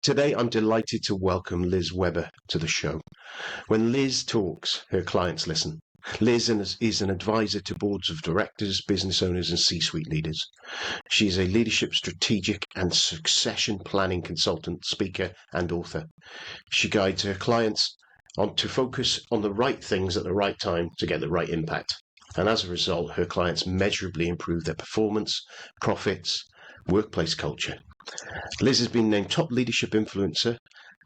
Today, I'm delighted to welcome Liz Weber to the show. When Liz talks, her clients listen. Liz is an advisor to boards of directors, business owners, and C-suite leaders. She is a leadership, strategic, and succession planning consultant, speaker, and author. She guides her clients to focus on the right things at the right time to get the right impact. And as a result, her clients measurably improve their performance, profits, workplace culture. Liz has been named top leadership influencer,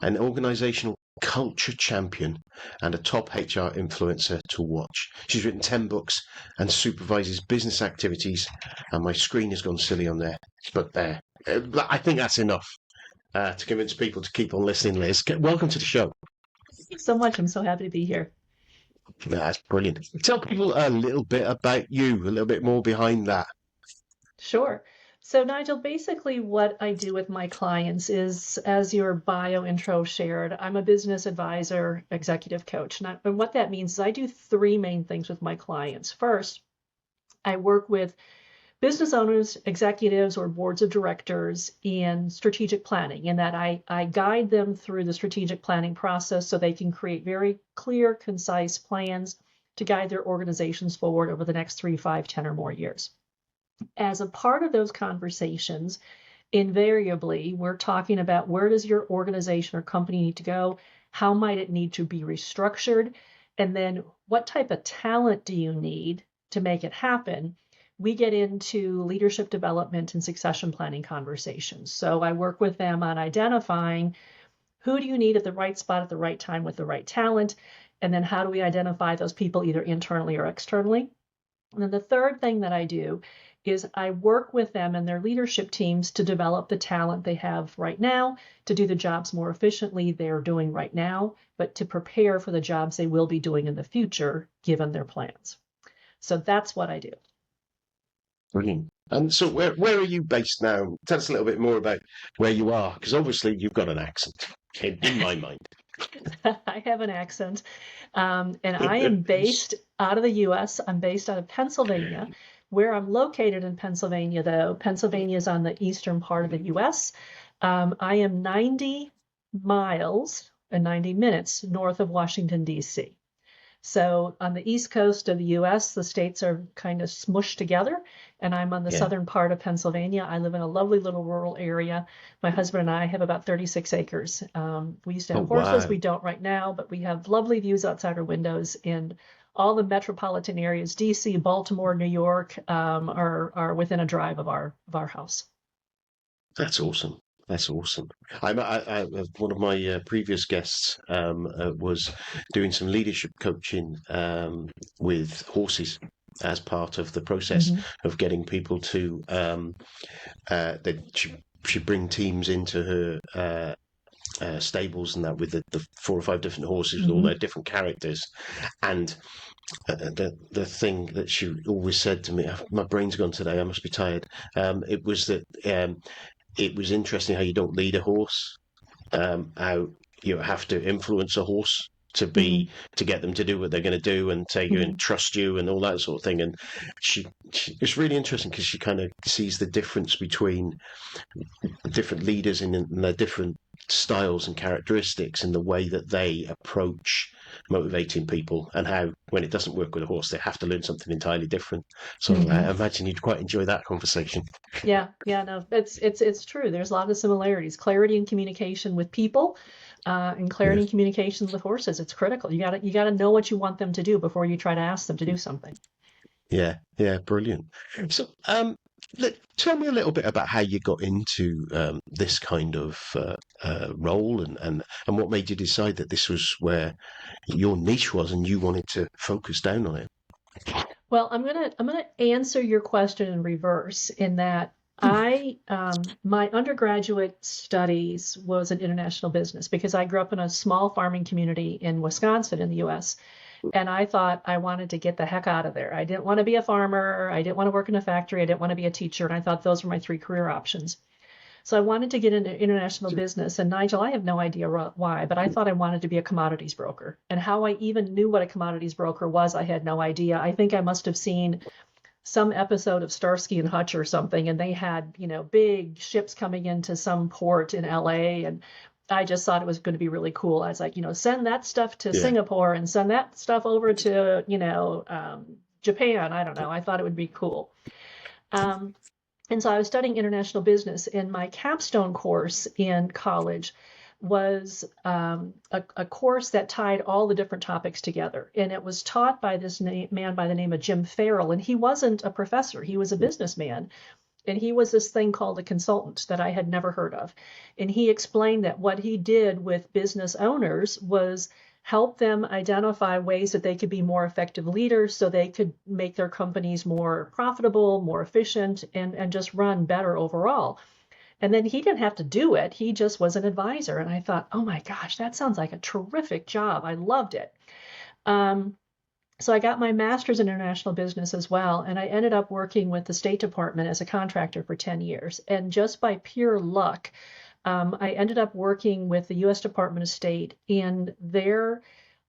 an organizational culture champion, and a top HR influencer to watch. She's written 10 books and supervises business activities, and my screen has gone silly on there. But there, I think that's enough to convince people to keep on listening, Liz. Welcome to the show. Thank you so much. I'm so happy to be here. That's brilliant. Tell people a little bit about you, a little bit more behind that. Sure. So Nigel, basically what I do with my clients is, as your bio intro shared, I'm a business advisor, executive coach. And what that means is I do three main things with my clients. First, I work with business owners, executives, or boards of directors in strategic planning, in that I guide them through the strategic planning process so they can create very clear, concise plans to guide their organizations forward over the next 3, 5, 10 or more years. As a part of those conversations, invariably, we're talking about where does your organization or company need to go? How might it need to be restructured? And then what type of talent do you need to make it happen? We get into leadership development and succession planning conversations. So I work with them on identifying who do you need at the right spot at the right time with the right talent? And then how do we identify those people either internally or externally? And then the third thing that I do is I work with them and their leadership teams to develop the talent they have right now, to do the jobs more efficiently they're doing right now, but to prepare for the jobs they will be doing in the future, given their plans. So that's what I do. Brilliant. And so where are you based now? Tell us a little bit more about where you are, because obviously you've got an accent, in my mind. I have an accent, and I am based out of the U.S. I'm based out of Pennsylvania. Where I'm located in Pennsylvania, though, Pennsylvania is on the eastern part of the U.S. I am 90 miles and 90 minutes north of Washington, D.C. So on the east coast of the U.S., the states are kind of smushed together, and I'm on the southern part of Pennsylvania. I live in a lovely little rural area. My husband and I have about 36 acres. We used to have horses. Wow. We don't right now, but we have lovely views outside our windows in all the metropolitan areas. D.C., Baltimore, New York are within a drive of our house. That's awesome. That's awesome. I one of my previous guests was doing some leadership coaching with horses as part of the process of getting people to she bring teams into her stables and that with the 4 or 5 different horses with all their different characters. And the thing that she always said to me, my brain's gone today, I must be tired. It was that it was interesting how you don't lead a horse, how you have to influence a horse to get them to do what they're going to do and take you and trust you and all that sort of thing. And she it's really interesting because she kind of sees the difference between different leaders and their different styles and characteristics in the way that they approach motivating people, and how when it doesn't work with a horse they have to learn something entirely different. So I imagine you'd quite enjoy that conversation. No, it's true. There's a lot of similarities. Clarity in communication with people and clarity in communication with horses. It's critical. You gotta know what you want them to do before you try to ask them to do something. Yeah, brilliant. So tell me a little bit about how you got into this kind of role and what made you decide that this was where your niche was and you wanted to focus down on it. Well, I'm gonna answer your question in reverse, in that I my undergraduate studies was in international business because I grew up in a small farming community in Wisconsin in the U.S. And I thought I wanted to get the heck out of there. I didn't want to be a farmer. I didn't want to work in a factory. I didn't want to be a teacher. And I thought those were my 3 career options. So I wanted to get into international business. And Nigel, I have no idea why, but I thought I wanted to be a commodities broker. And how I even knew what a commodities broker was, I had no idea. I think I must have seen some episode of Starsky and Hutch or something, and they had, big ships coming into some port in LA, and I just thought it was going to be really cool. I was like, send that stuff to Yeah. Singapore and send that stuff over to, Japan. I don't know. I thought it would be cool. Um, and so I was studying international business, and my capstone course in college was a course that tied all the different topics together. And it was taught by this man by the name of Jim Farrell. And he wasn't a professor, he was a businessman. And he was this thing called a consultant that I had never heard of. And he explained that what he did with business owners was help them identify ways that they could be more effective leaders so they could make their companies more profitable, more efficient, and just run better overall. And then he didn't have to do it. He just was an advisor. And I thought, oh my gosh, that sounds like a terrific job. I loved it. Um, so I got my master's in international business as well, and I ended up working with the State Department as a contractor for 10 years. And just by pure luck, I ended up working with the U.S. Department of State in their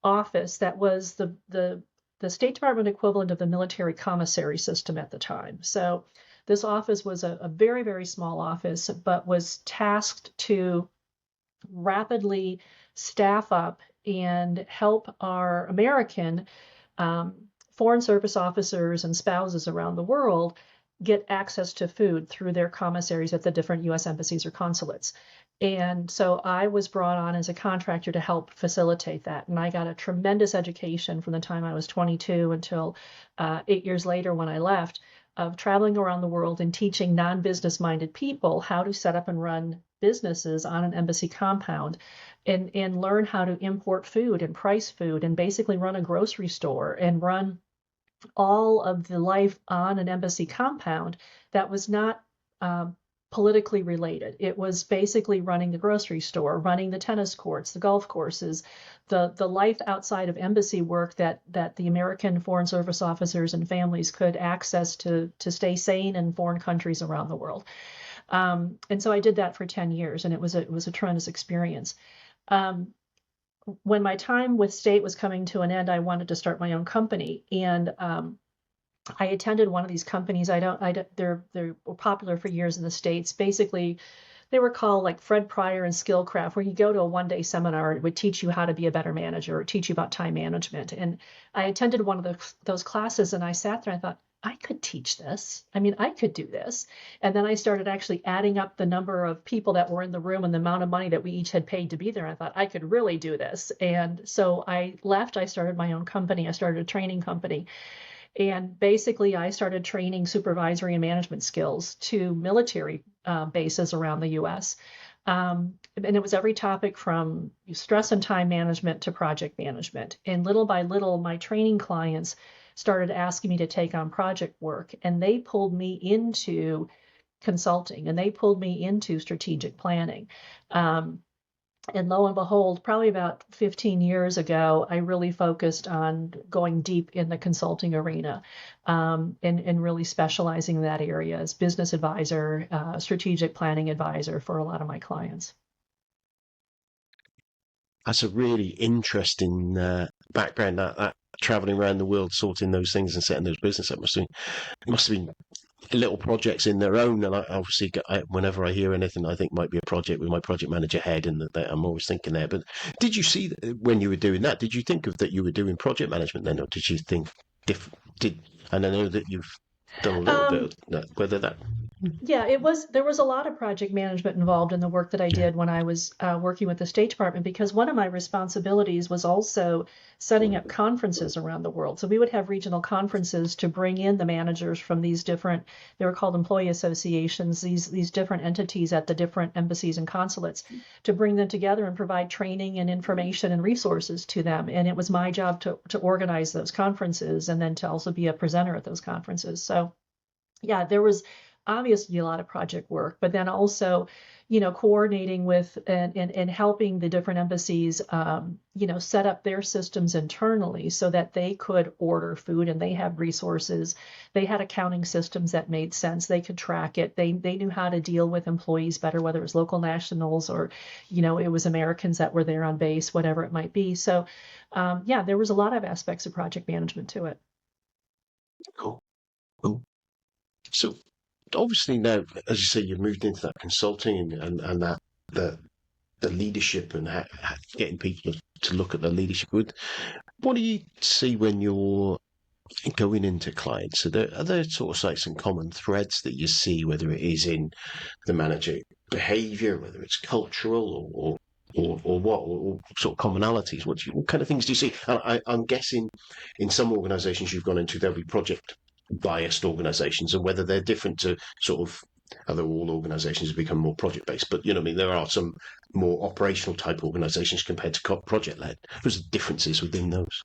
office that was the State Department equivalent of the military commissary system at the time. So this office was a very, very small office, but was tasked to rapidly staff up and help our American foreign service officers and spouses around the world get access to food through their commissaries at the different U.S. embassies or consulates. And so I was brought on as a contractor to help facilitate that. And I got a tremendous education from the time I was 22 until 8 years later when I left, of traveling around the world and teaching non-business minded people how to set up and run businesses on an embassy compound and learn how to import food and price food and basically run a grocery store and run all of the life on an embassy compound that was not politically related. It was basically running the grocery store, running the tennis courts, the golf courses, the life outside of embassy work that the American Foreign Service officers and families could access to stay sane in foreign countries around the world. And so I did that for 10 years, and it was a tremendous experience. When my time with State was coming to an end, I wanted to start my own company, and I attended one of these companies. They're popular for years in the States. Basically, they were called like Fred Pryor and Skillcraft, where you go to a one-day seminar, it would teach you how to be a better manager or teach you about time management. And I attended one of those classes, and I sat there and I thought, I could teach this. I mean, I could do this. And then I started actually adding up the number of people that were in the room and the amount of money that we each had paid to be there. I thought I could really do this. And so I left. I started my own company. I started a training company. And basically, I started training supervisory and management skills to military bases around the US. And it was every topic from stress and time management to project management. And little by little, my training clients started asking me to take on project work, and they pulled me into consulting and they pulled me into strategic planning. And lo and behold, probably about 15 years ago, I really focused on going deep in the consulting arena, and really specializing in that area as business advisor, strategic planning advisor for a lot of my clients. That's a really interesting background. That traveling around the world, sorting those things and setting those business up must have been little projects in their own. And I obviously, whenever I hear anything I think might be a project with my project manager head, and that I'm always thinking there. But did you see when you were doing that? Did you think of that you were doing project management then, or did you think did? And I know that you've done a little bit of that. Whether that. Yeah, there was a lot of project management involved in the work that I Yeah. did when I was working with the State Department, because one of my responsibilities was also setting up conferences around the world. So we would have regional conferences to bring in the managers from these different, they were called employee associations, these different entities at the different embassies and consulates, to bring them together and provide training and information and resources to them. And it was my job to organize those conferences and then to also be a presenter at those conferences. So yeah, there was obviously a lot of project work, but then also, coordinating with and helping the different embassies, set up their systems internally so that they could order food and they had resources. They had accounting systems that made sense. They could track it. They knew how to deal with employees better, whether it was local nationals or, it was Americans that were there on base, whatever it might be. So, yeah, there was a lot of aspects of project management to it. Cool. Cool. So obviously now, as you say, you've moved into that consulting and that the leadership and getting people to look at the leadership. What do you see when you're going into clients? Are there sort of like some common threads that you see, whether it is in the manager behaviour, whether it's cultural or what, or sort of commonalities? What kind of things do you see? And I'm guessing in some organisations you've gone into, there'll be project biased organisations, and whether they're different to sort of, although all organisations have become more project based, but you know, what I mean, there are some more operational type organisations compared to project led. There's differences within those.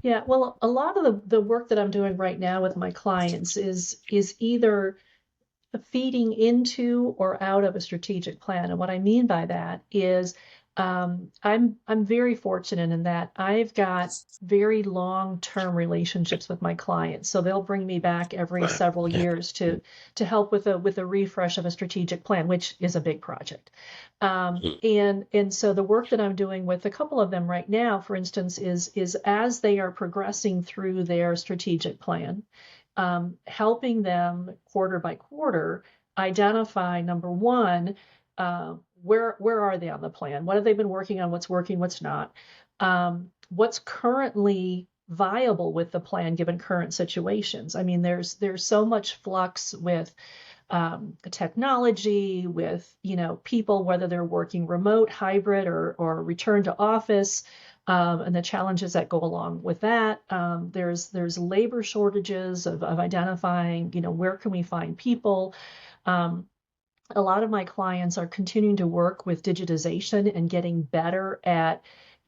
Yeah, well, a lot of the work that I'm doing right now with my clients is either feeding into or out of a strategic plan. And what I mean by that is I'm very fortunate in that I've got very long-term relationships with my clients. So they'll bring me back every several Yeah. years to help with a refresh of a strategic plan, which is a big project. And so the work that I'm doing with a couple of them right now, for instance, is as they are progressing through their strategic plan, helping them quarter by quarter identify, number one, where are they on the plan? What have they been working on? What's working? What's not? What's currently viable with the plan given current situations? I mean, there's so much flux with technology, with people, whether they're working remote, hybrid, or return to office, and the challenges that go along with that. There's labor shortages of identifying, where can we find people. A lot of my clients are continuing to work with digitization and getting better at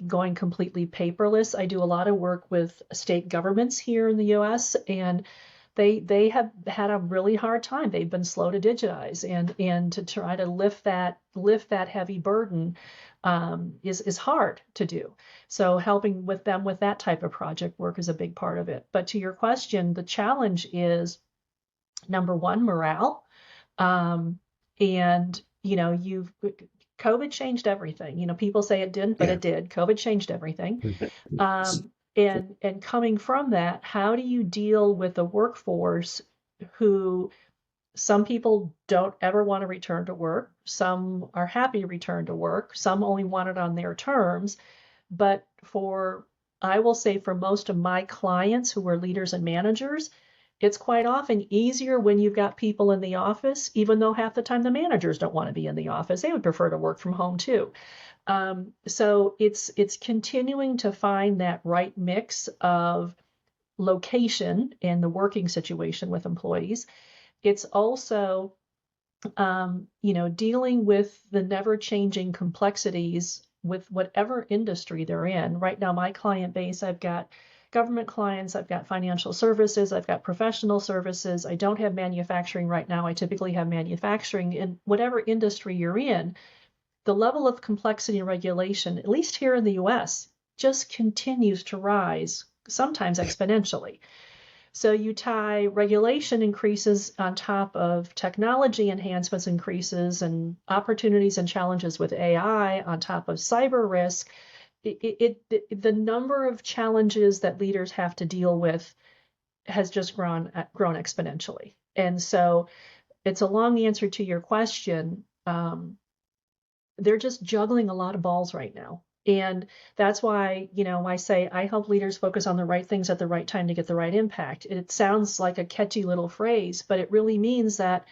going completely paperless. I do a lot of work with state governments here in the US, and they have had a really hard time. They've been slow to digitize, and to try to lift that heavy burden is hard to do. So helping with them with that type of project work is a big part of it. But to your question, the challenge is number one, morale. And COVID changed everything. People say it didn't, but Yeah. it did. COVID changed everything. And coming from that, how do you deal with a workforce who some people don't ever want to return to work, some are happy to return to work, some only want it on their terms. But I will say for most of my clients who are leaders and managers, it's quite often easier when you've got people in the office, even though half the time the managers don't want to be in the office. They would prefer to work from home too. So it's continuing to find that right mix of location and the working situation with employees. It's also dealing with the never-changing complexities with whatever industry they're in. Right now, my client base, I've got government clients, I've got financial services, I've got professional services. I don't have manufacturing right now. I typically have manufacturing. In whatever industry you're in, the level of complexity and regulation, at least here in the US, just continues to rise, sometimes exponentially. So you tie regulation increases on top of technology enhancements increases and opportunities and challenges with AI on top of cyber risk. The number of challenges that leaders have to deal with has just grown exponentially. And so it's a long answer to your question. They're just juggling a lot of balls right now. And that's why, I say I help leaders focus on the right things at the right time to get the right impact. It sounds like a catchy little phrase, but it really means that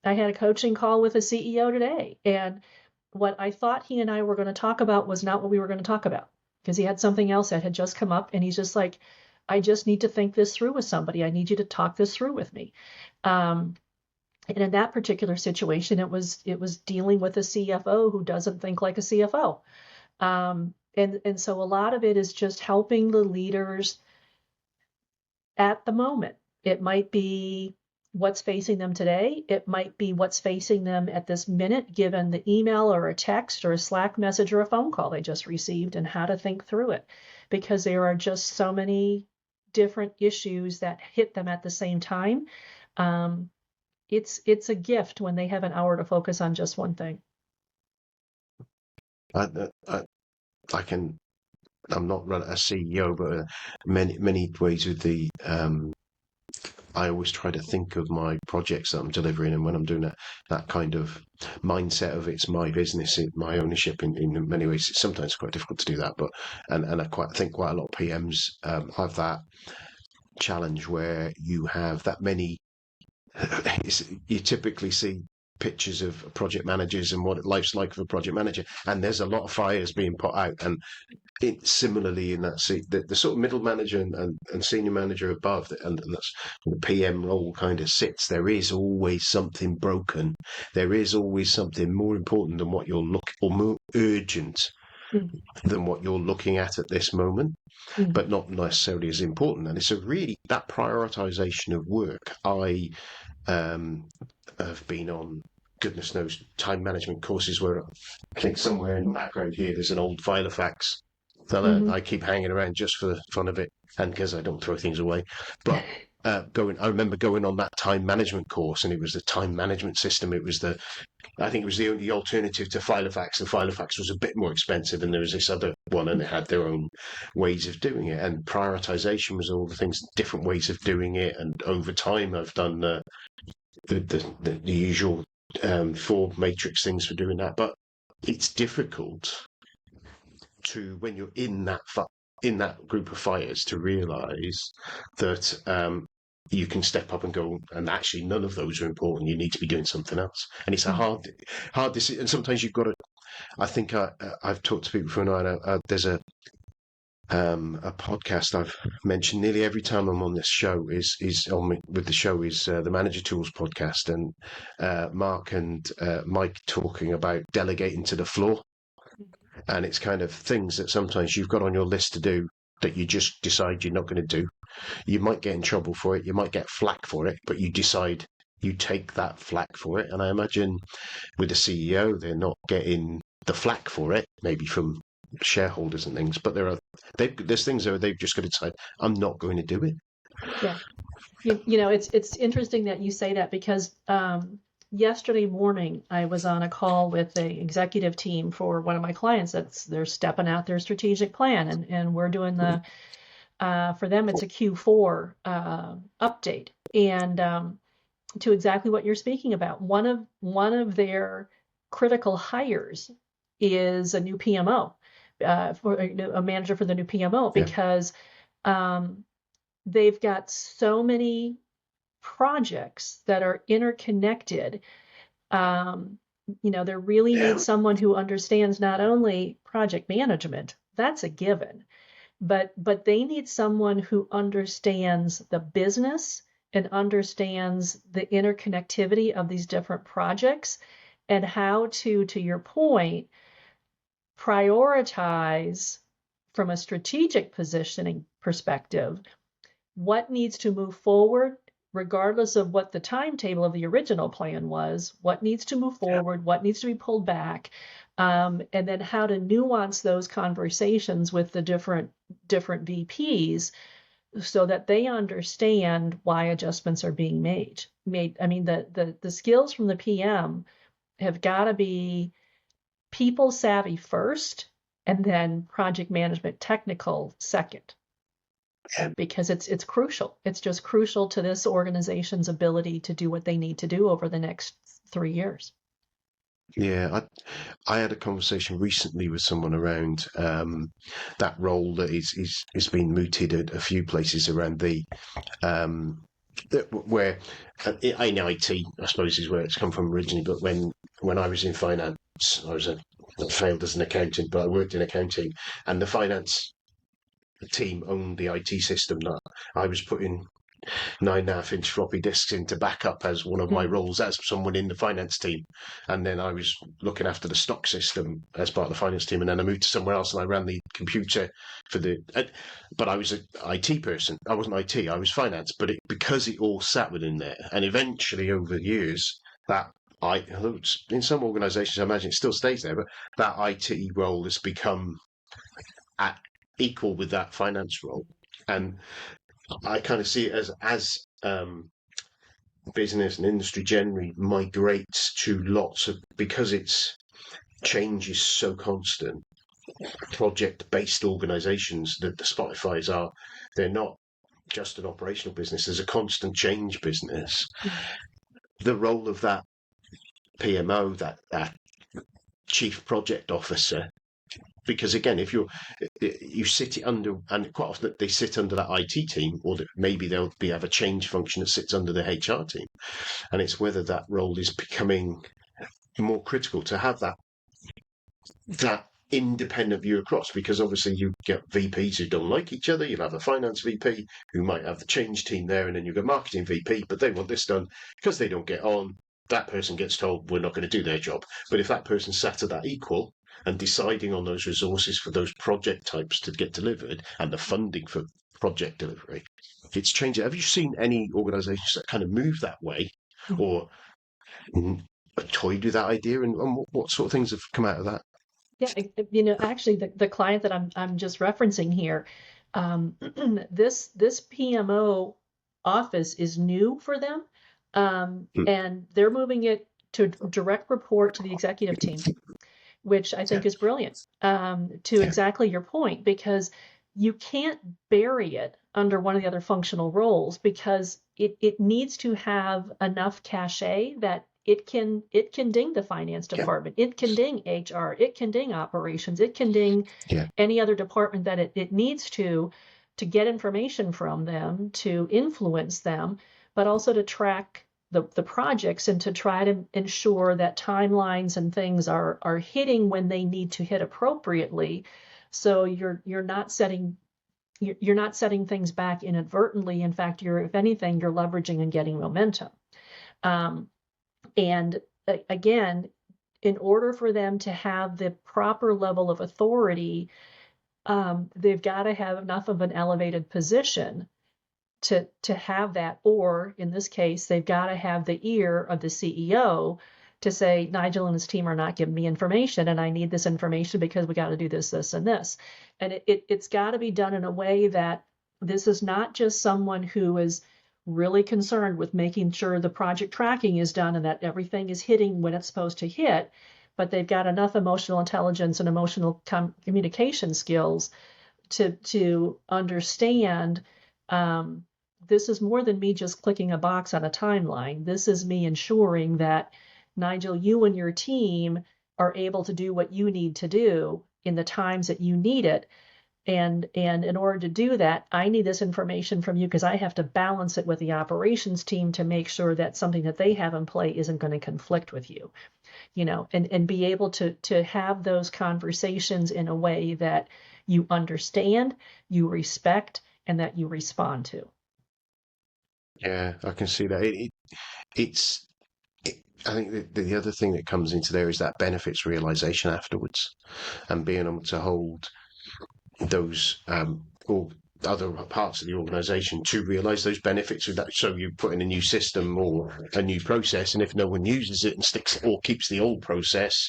I had a coaching call with a CEO today. And what I thought he and I were going to talk about was not what we were going to talk about, because he had something else that had just come up. And he's just like, I just need to think this through with somebody. I need you to talk this through with me. And in that particular situation, it was dealing with a CFO who doesn't think like a CFO. And so a lot of it is just helping the leaders at the moment. It might be what's facing them today. It might be what's facing them at this minute, given the email or a text or a Slack message or a phone call they just received, and how to think through it. Because there are just so many different issues that hit them at the same time. It's a gift when they have an hour to focus on just one thing. I can. I'm not a CEO, but many ways with the I always try to think of my projects that I'm delivering, and when I'm doing that kind of mindset of it's my business, my ownership in many ways, it's sometimes quite difficult to do that. But and I think quite a lot of PMs have that challenge where you have that many. You typically see pictures of project managers and what life's like for a project manager, and there's a lot of fires being put out, and similarly in that seat, the sort of middle manager and senior manager above, and that's the PM role kind of sits. There is always something broken. There is always something more important than what you're looking, or more urgent than what you're looking at this moment, but not necessarily as important. And it's a really that prioritization of work. I have been on goodness knows time management courses where I think somewhere in the background here there's an old Filofax that I keep hanging around just for the fun of it and because I don't throw things away. But I remember going on that time management course, and it was the time management system. I think it was the only alternative to Filofax. And Filofax was a bit more expensive, and there was this other one, and it had their own ways of doing it. And prioritization was all the things, different ways of doing it. And over time, I've done the usual 4 matrix things for doing that. But it's difficult to, when you're in that group of fires, to realize that you can step up and go, and actually none of those are important. You need to be doing something else. And it's a hard decision. And sometimes you've got to, I think I've talked to people before now. There's a podcast I've mentioned nearly every time I'm on this show is on with the show is the Manager Tools podcast, and Mark and Mike talking about delegating to the floor. And it's kind of things that sometimes you've got on your list to do that you just decide you're not going to do. You might get in trouble for it. You might get flack for it, but you decide you take that flack for it. And I imagine with the CEO, they're not getting the flack for it, maybe from shareholders and things, but there's things where they've just got to decide, I'm not going to do it. Yeah. You know, it's interesting that you say that because yesterday morning I was on a call with the executive team for one of my clients they're stepping out their strategic plan, and we're doing the for them it's a Q4 update, and to exactly what you're speaking about. One of their critical hires is a new PMO, for a manager for the new PMO, because they've got so many projects that are interconnected. There really needs someone who understands not only project management, that's a given, but they need someone who understands the business and understands the interconnectivity of these different projects and how to your point, prioritize from a strategic positioning perspective what needs to move forward, regardless of what the timetable of the original plan was, what needs to move forward, what needs to be pulled back, and then how to nuance those conversations with the different VPs so that they understand why adjustments are being made. I mean, the skills from the PM have got to be people savvy first, and then project management technical second. Because it's crucial. It's just crucial to this organization's ability to do what they need to do over the next 3 years. Yeah, I had a conversation recently with someone around that role that is being mooted at a few places around where in IT, I suppose, is where it's come from originally. But when I was in finance, I failed as an accountant, but I worked in accounting, and the finance team owned the IT system that I was putting 9.5-inch floppy disks into backup as one of my roles as someone in the finance team. And then I was looking after the stock system as part of the finance team. And then I moved to somewhere else and I ran the computer but I was an IT person. I wasn't IT, I was finance, but because it all sat within there. And eventually over the years in some organizations, I imagine it still stays there, but that IT role has become equal with that finance role. And I kind of see it as business and industry generally migrates to because change is so constant, project-based organizations that the Spotifys are, they're not just an operational business. There's a constant change business. Mm. The role of that PMO, that chief project officer, because again, if you sit under, and quite often they sit under that IT team, or maybe they'll have a change function that sits under the HR team, and it's whether that role is becoming more critical to have that independent view across, because obviously you get VPs who don't like each other. You'll have a finance VP who might have the change team there, and then you've got marketing VP, but they want this done because they don't get on. That person gets told we're not going to do their job. But if that person sat at that equal and deciding on those resources for those project types to get delivered and the funding for project delivery, it's changing. Have you seen any organizations that kind of move that way, or toyed with that idea, and what sort of things have come out of that? Yeah, actually, the client that I'm just referencing here, this PMO office is new for them, and they're moving it to direct report to the executive team, which I think is brilliant. To exactly your point, because you can't bury it under one of the other functional roles, because it needs to have enough cachet that it can ding the finance department, it can ding HR, it can ding operations, it can ding any other department that it needs to get information from them, to influence them, but also to track the projects and to try to ensure that timelines and things are hitting when they need to hit appropriately. So you're not setting things back inadvertently. In fact, if anything, you're leveraging and getting momentum. And again, in order for them to have the proper level of authority, they've got to have enough of an elevated position to have that, or in this case, they've got to have the ear of the CEO to say, Nigel and his team are not giving me information, and I need this information because we got to do this, this, and this. And it's got to be done in a way that this is not just someone who is really concerned with making sure the project tracking is done and that everything is hitting when it's supposed to hit, but they've got enough emotional intelligence and emotional communication skills to understand this is more than me just clicking a box on a timeline. This is me ensuring that, Nigel, you and your team are able to do what you need to do in the times that you need it. And in order to do that, I need this information from you because I have to balance it with the operations team to make sure that something that they have in play isn't going to conflict with you, and be able to have those conversations in a way that you understand, you respect, and that you respond to. Yeah, I can see that. I think the other thing that comes into there is that benefits realization afterwards, and being able to hold those or other parts of the organization to realize those benefits of that. So you put in a new system or a new process, and if no one uses it and sticks or keeps the old process,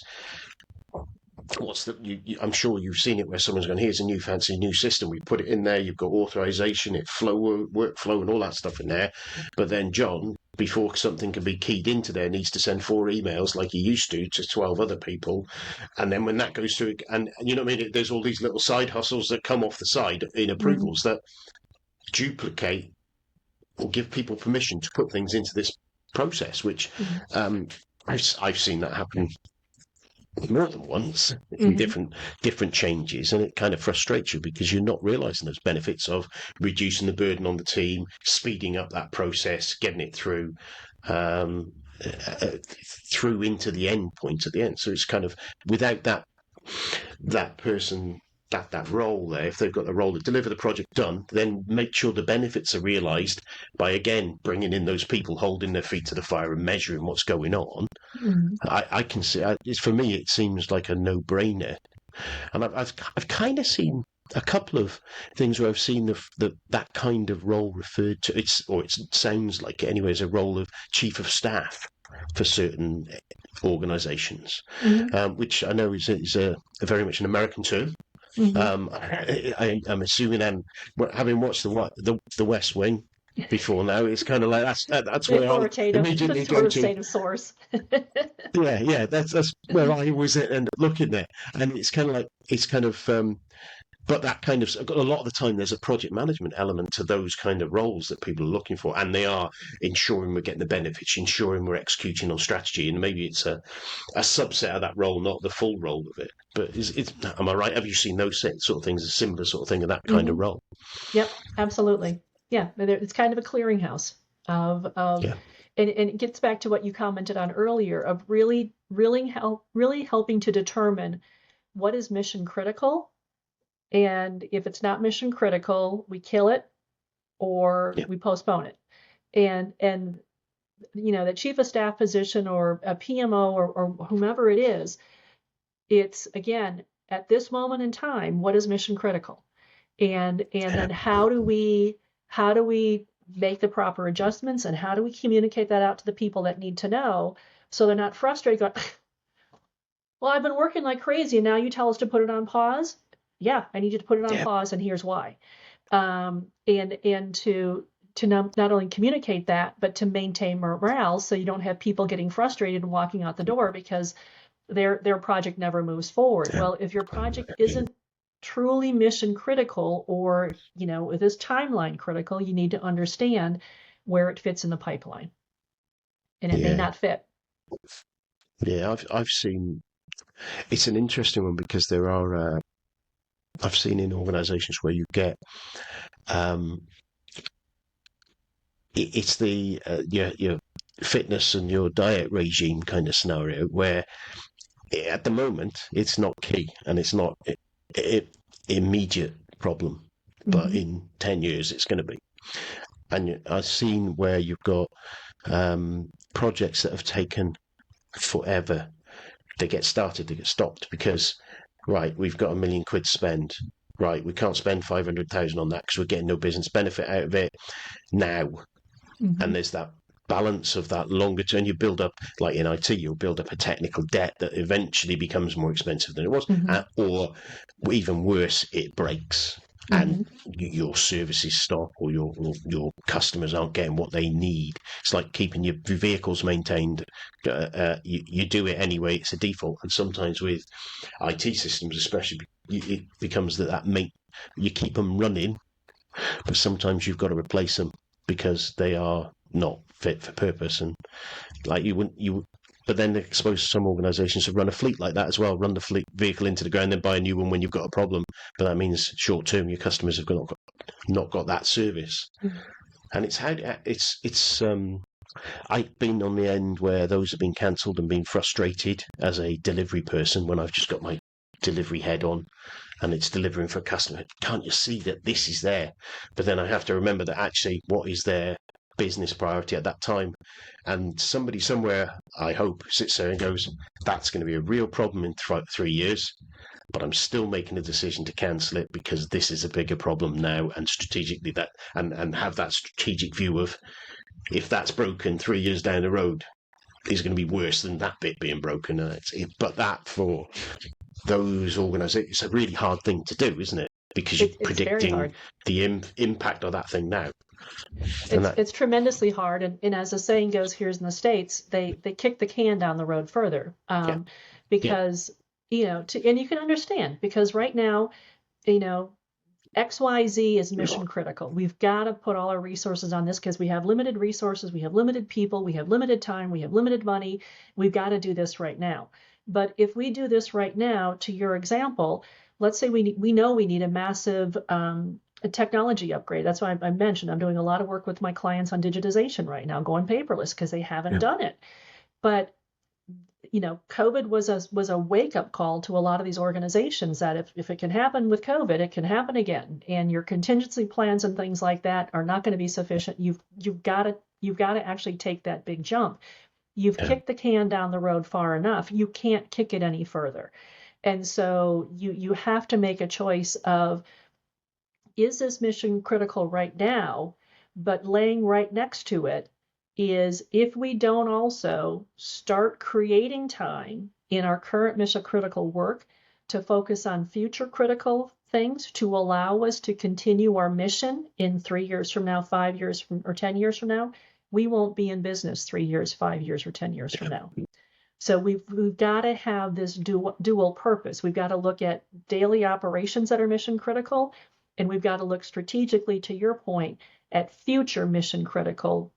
I'm sure you've seen it where someone's gone, here's a new fancy new system, we put it in there, you've got authorization, workflow and all that stuff in there, but then John, before something can be keyed into there, needs to send 4 emails like he used to 12 other people, and then when that goes through, and you know what I mean, there's all these little side hustles that come off the side in approvals that duplicate or give people permission to put things into this process, which I've seen that happen more than once in different changes, and it kind of frustrates you because you're not realizing those benefits of reducing the burden on the team, speeding up that process, getting it through into the end point at the end. So it's kind of, without that person, that role there, if they've got the role to deliver the project done, then make sure the benefits are realized by, again, bringing in those people holding their feet to the fire and measuring what's going on. I can see, for me, it seems like a no-brainer. And I've kind of seen a couple of things where I've seen that kind of role referred to, it sounds like it anyway, as a role of chief of staff for certain organizations, which I know is a very much an American term. I'm assuming, having watched the West Wing before now, it's kind of like that's where I immediately go to. State of source. yeah, that's where I always end up looking there, and it's kind of like but that kind of a lot of the time there's a project management element to those kind of roles that people are looking for, and they are ensuring we're getting the benefits, ensuring we're executing on strategy, and maybe it's a subset of that role, not the full role of it. But am I right? Have you seen those sort of things, a similar sort of thing of that kind of role? Yep, absolutely. Yeah, it's kind of a clearinghouse of Yeah. and it gets back to what you commented on earlier of really helping to determine what is mission critical. And if it's not mission critical, we kill it or Yeah. we postpone it. And the chief of staff position or a PMO or whomever it is, it's again, at this moment in time, what is mission critical? And then how do we make the proper adjustments, and how do we communicate that out to the people that need to know so they're not frustrated going, well, I've been working like crazy and now you tell us to put it on pause. Yeah, I need you to put it on pause, and here's why. And to not only communicate that, but to maintain morale so you don't have people getting frustrated and walking out the door because their project never moves forward. Well, if your project isn't truly mission critical, or it is timeline critical, you need to understand where it fits in the pipeline, and it may not fit. Yeah, I've seen. It's an interesting one because there are. I've seen in organisations where you get. It's the your fitness and your diet regime kind of scenario where at the moment it's not key and it's not immediate problem, but in 10 years it's going to be. And I've seen where you've got projects that have taken forever. They get started, they get stopped because, right, we've got £1 million to spend. Right, we can't spend 500,000 on that because we're getting no business benefit out of it now. And there's that balance of that longer term. You build up, like in IT, you'll build up a technical debt that eventually becomes more expensive than it was, or even worse, it breaks. And your services stop, or your customers aren't getting what they need. It's like keeping your vehicles maintained. You do it anyway; it's a default. And sometimes with IT systems, especially, it becomes that you keep them running, but sometimes you've got to replace them because they are not fit for purpose. And like but then I suppose some organisations have run a fleet like that as well, run the fleet vehicle into the ground, then buy a new one when you've got a problem. But that means short term, your customers have not got that service. And I've been on the end where those have been cancelled and been frustrated as a delivery person when I've just got my delivery head on and it's delivering for a customer. Can't you see that this is there? But then I have to remember that actually what is their business priority at that time? And somebody somewhere, I hope, sits there and goes, that's going to be a real problem in 3 years, but I'm still making a decision to cancel it because this is a bigger problem now, and strategically and have that strategic view of if that's broken 3 years down the road is going to be worse than that bit being broken. But that for those organisations, it's a really hard thing to do, isn't it? Because you're predicting the impact of that thing now. It's tremendously hard, and as the saying goes here in the States, they kick the can down the road further, because and you can understand, because right now, XYZ is mission critical. We've got to put all our resources on this because we have limited resources, we have limited people, we have limited time, we have limited money. We've got to do this right now. But if we do this right now, to your example, let's say we know we need a massive a technology upgrade. That's why I mentioned I'm doing a lot of work with my clients on digitization right now, going paperless because they haven't done it. But COVID was a wake-up call to a lot of these organizations that if it can happen with COVID, it can happen again. And your contingency plans and things like that are not going to be sufficient. You've got to actually take that big jump. You've kicked the can down the road far enough. You can't kick it any further. And so you have to make a choice of, is this mission critical right now? But laying right next to it is, if we don't also start creating time in our current mission critical work to focus on future critical things to allow us to continue our mission in 3 years from now, 5 years or 10 years from now, we won't be in business 3 years, 5 years, or 10 years from now. So we've got to have this dual purpose. We've got to look at daily operations that are mission critical, and we've got to look strategically, to your point, at future mission critical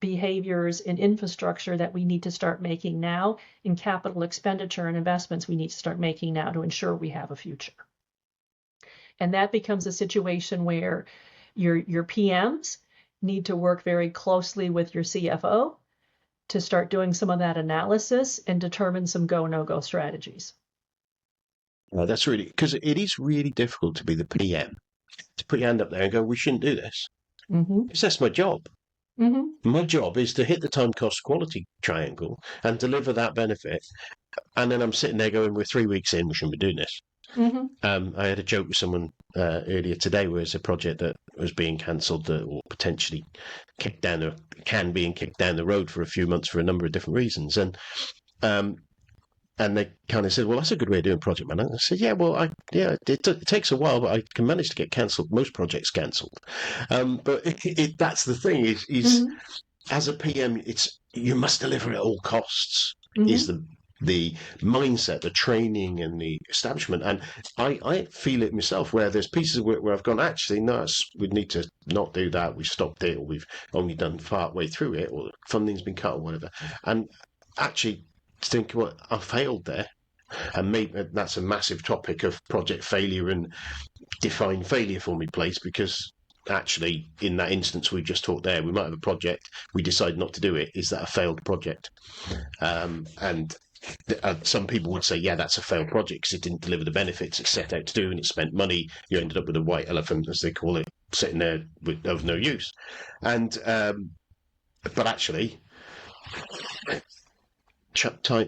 behaviors and infrastructure that we need to start making now, in capital expenditure and investments we need to start making now to ensure we have a future. And that becomes a situation where your PMs need to work very closely with your CFO to start doing some of that analysis and determine some go, no-go strategies. That's really, because it is really difficult to be the PM, to put your hand up there and go, we shouldn't do this. Because that's my job. My job is to hit the time cost quality triangle and deliver that benefit. And then I'm sitting there going, we're 3 weeks in, we shouldn't be doing this. I had a joke with someone earlier today where it's a project that was being cancelled or potentially kicked down the road for a few months for a number of different reasons. And they kind of said, well, that's a good way of doing project management. I said, yeah, well, it takes a while, but I can manage to get cancelled. Most projects cancelled. But that's the thing is as a PM, you must deliver at all costs, is the mindset, the training and the establishment. And I feel it myself where there's pieces of work where I've gone, actually, no, we need to not do that. We've stopped it, or we've only done part way through it, or funding's been cut or whatever. And actually think, well, I failed there. And maybe that's a massive topic of project failure and define failure for me, please, because actually in that instance we just talked there, we might have a project, we decide not to do it. Is that a failed project? And some people would say, yeah, that's a failed project because it didn't deliver the benefits it set out to do and it spent money. You ended up with a white elephant, as they call it, sitting there of no use. And but actually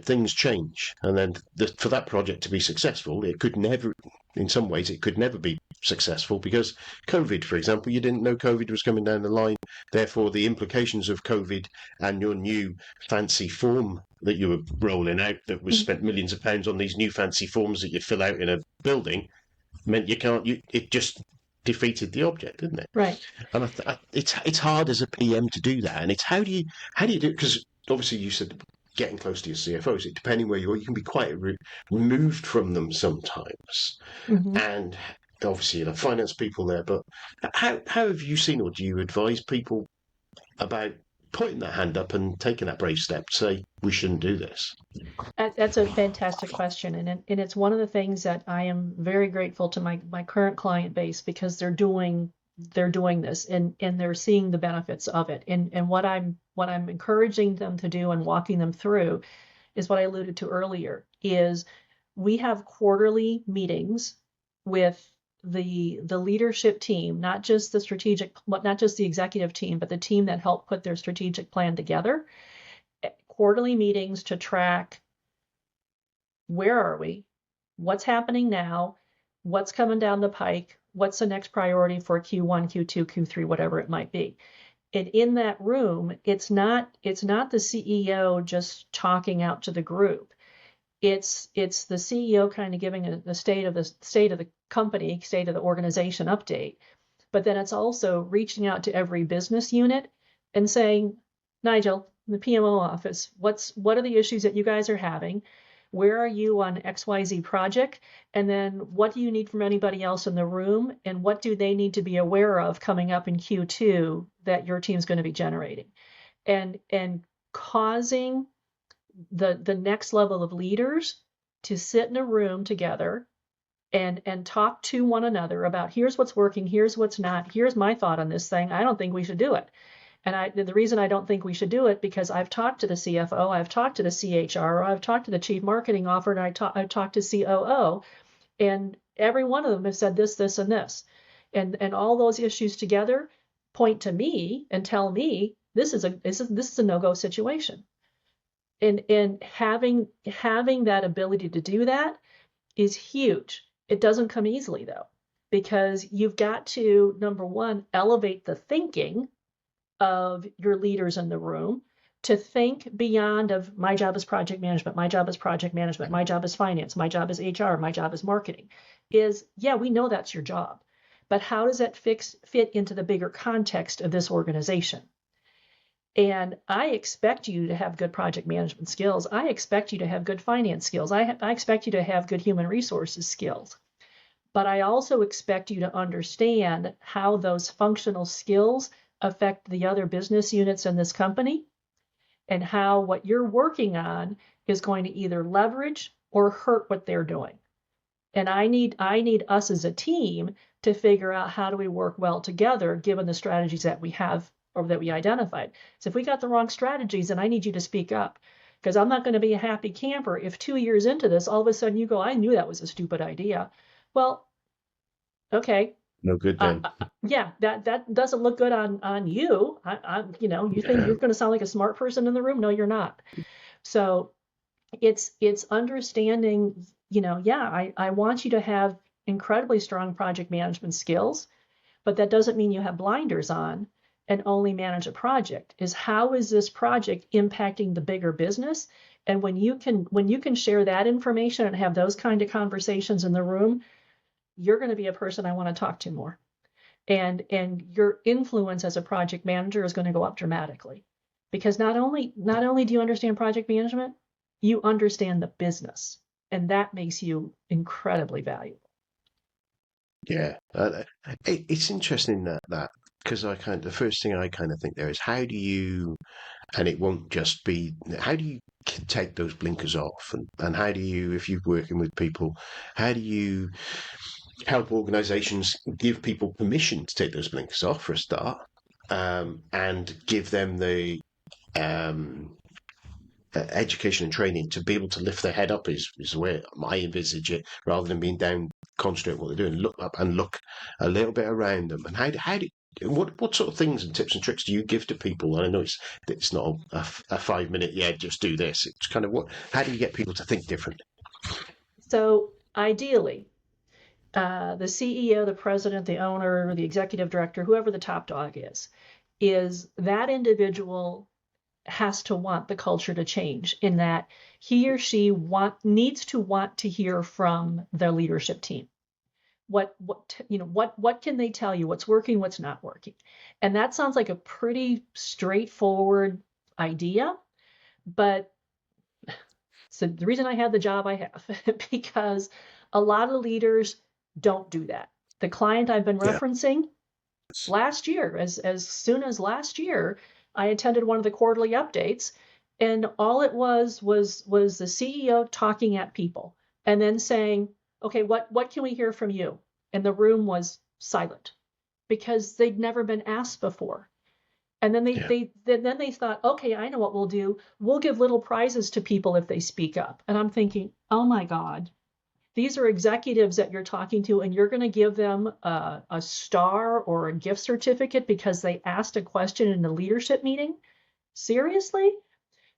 things change, and then for that project to be successful, it could never, in some ways, it could never be successful because COVID, for example, you didn't know COVID was coming down the line. Therefore, the implications of COVID and your new fancy form that you were rolling out that was spent millions of pounds on, these new fancy forms that you fill out in a building, meant it just defeated the object, didn't it? Right. And it's hard as a PM to do that. And it's how do you do it? Because obviously you said getting close to your CFOs, depending where you are, you can be quite removed from them sometimes. And obviously, you have finance people there, but how have you seen, or do you advise people about putting their hand up and taking that brave step to say, we shouldn't do this? That's a fantastic question. And it's one of the things that I am very grateful to my current client base, because they're doing this and they're seeing the benefits of it. And what I'm encouraging them to do and walking them through is what I alluded to earlier, is we have quarterly meetings with the leadership team, not just the executive team, but the team that helped put their strategic plan together. Quarterly meetings to track, where are we? What's happening now? What's coming down the pike? What's the next priority for Q1, Q2, Q3, whatever it might be? And in that room, it's not the CEO just talking out to the group. It's the CEO kind of giving a state of the company, state of the organization update. But then it's also reaching out to every business unit and saying, Nigel, the PMO office, what are the issues that you guys are having? Where are you on XYZ project? And then what do you need from anybody else in the room? And what do they need to be aware of coming up in Q2 that your team's going to be generating? And causing the next level of leaders to sit in a room together and talk to one another about, here's what's working, here's what's not, here's my thought on this thing. I don't think we should do it. And the reason I don't think we should do it, because I've talked to the CFO, I've talked to the CHRO, I've talked to the chief marketing officer, and I've talked to COO, and every one of them has said this, this, and this. And all those issues together point to me and tell me this is a no-go situation. And having that ability to do that is huge. It doesn't come easily, though, because you've got to, number one, elevate the thinking of your leaders in the room to think beyond of, my job is project management, my job is project management, my job is finance, my job is HR, my job is marketing. Yeah, we know that's your job, but how does that fit into the bigger context of this organization? And I expect you to have good project management skills. I expect you to have good finance skills. I expect you to have good human resources skills. But I also expect you to understand how those functional skills affect the other business units in this company, and how what you're working on is going to either leverage or hurt what they're doing. And I need us as a team to figure out how do we work well together given the strategies that we have or that we identified. So if we got the wrong strategies, then I need you to speak up, because I'm not going to be a happy camper if 2 years into this, all of a sudden you go, I knew that was a stupid idea. Well, okay. No good then. Yeah, that doesn't look good on you. You think you're going to sound like a smart person in the room? No, you're not. So it's understanding, I want you to have incredibly strong project management skills, but that doesn't mean you have blinders on and only manage a project. Is how is this project impacting the bigger business? And when you can share that information and have those kind of conversations in the room, you're going to be a person I want to talk to more. And your influence as a project manager is going to go up dramatically, because not only do you understand project management, you understand the business, and that makes you incredibly valuable. Yeah, it's interesting that because the first thing I kind of think there is how do you, and it won't just be how do you take those blinkers off, and how do you, if you're working with people, how do you help organizations give people permission to take those blinkers off for a start, and give them the education and training to be able to lift their head up is the way I envisage it, rather than being down, concentrate on what they're doing, look up and look a little bit around them. And what sort of things and tips and tricks do you give to people? And I know it's not a 5 minute, just do this. It's kind of how do you get people to think differently? So ideally, the CEO, the president, the owner, the executive director, whoever the top dog is that individual has to want the culture to change, in that he or she needs to want to hear from their leadership team. What can they tell you? What's working, what's not working? And that sounds like a pretty straightforward idea, but so the reason I have the job I have because a lot of leaders don't do that. The client I've been referencing last year, as soon as last year, I attended one of the quarterly updates, and all it was the CEO talking at people and then saying, okay, what can we hear from you? And the room was silent because they'd never been asked before. And then they thought, okay, I know what we'll do. We'll give little prizes to people if they speak up. And I'm thinking, oh my God, these are executives that you're talking to, and you're going to give them a star or a gift certificate because they asked a question in a leadership meeting? Seriously?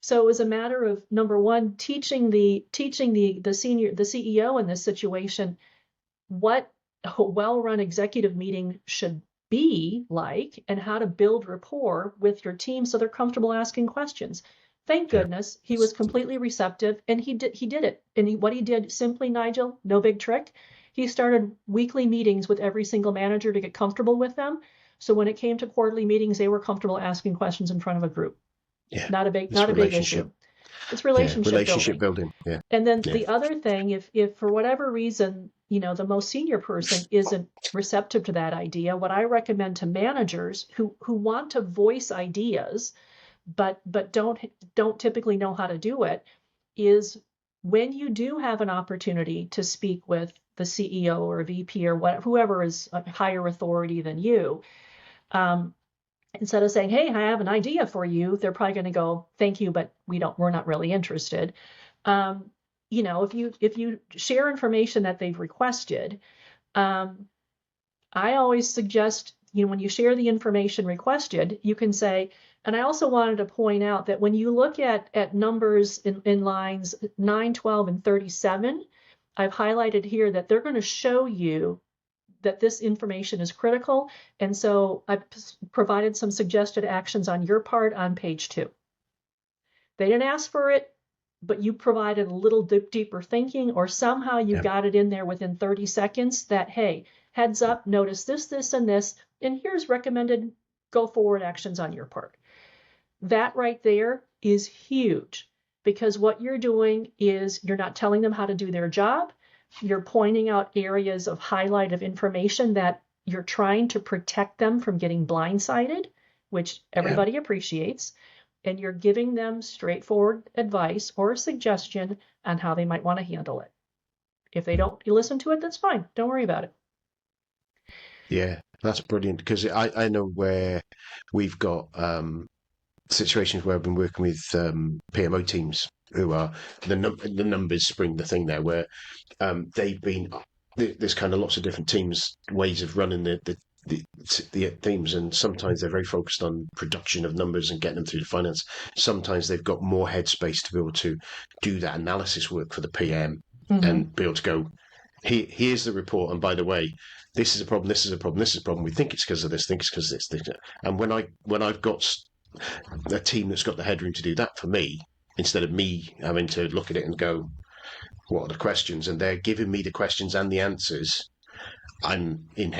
So it was a matter of, number one, teaching the CEO in this situation what a well-run executive meeting should be like and how to build rapport with your team so they're comfortable asking questions. Thank goodness he was completely receptive, and he did it. And what he did simply, Nigel, no big trick. He started weekly meetings with every single manager to get comfortable with them. So when it came to quarterly meetings, they were comfortable asking questions in front of a group. Yeah, not a big issue. It's relationship building. Yeah. And then the other thing, if for whatever reason, the most senior person isn't receptive to that idea, what I recommend to managers who want to voice ideas but don't typically know how to do it, is when you do have an opportunity to speak with the CEO or VP or whoever is a higher authority than you, instead of saying, hey, I have an idea for you, they're probably going to go, thank you, but we're not really interested. If you share information that they've requested, I always suggest, when you share the information requested, you can say, and I also wanted to point out that when you look at numbers in lines 9, 12, and 37, I've highlighted here that they're going to show you that this information is critical. And so I've provided some suggested actions on your part on page 2. They didn't ask for it, but you provided a little deeper thinking, or somehow you got it in there within 30 seconds that, hey, heads up, notice this, and this, and here's recommended go forward actions on your part. That right there is huge, because what you're doing is you're not telling them how to do their job. You're pointing out areas of highlight of information that you're trying to protect them from getting blindsided, which everybody appreciates. And you're giving them straightforward advice or a suggestion on how they might want to handle it. If they don't listen to it, that's fine. Don't worry about it. Yeah, that's brilliant, because I know where we've got situations where I've been working with PMO teams who are the numbers spring the thing there, where they've been there's kind of lots of different teams ways of running the teams, and sometimes they're very focused on production of numbers and getting them through the finance. Sometimes they've got more headspace to be able to do that analysis work for the PM and be able to go, here's the report, and by the way, this is a problem, this is a problem, this is a problem. We think it's because of this, think it's because of this. And when I've got a team that's got the headroom to do that for me, instead of me having to look at it and go, what are the questions? And they're giving me the questions and the answers, I'm in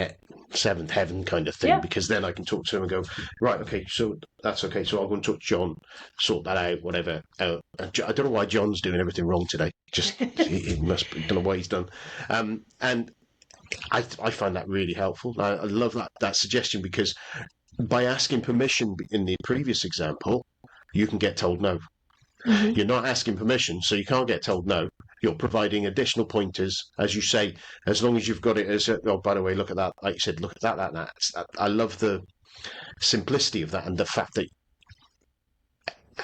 seventh heaven kind of thing, because then I can talk to them and go, right, okay, so that's okay. So I'll go and talk to John, sort that out, whatever. I don't know why John's doing everything wrong today. Just he must don't know why he's done. And I find that really helpful. I love that suggestion, because by asking permission in the previous example, you can get told no. You're not asking permission, so you can't get told no. You're providing additional pointers, as you say, as long as you've got it as, oh, by the way, look at that. Like you said, look at that. I love the simplicity of that, and the fact that,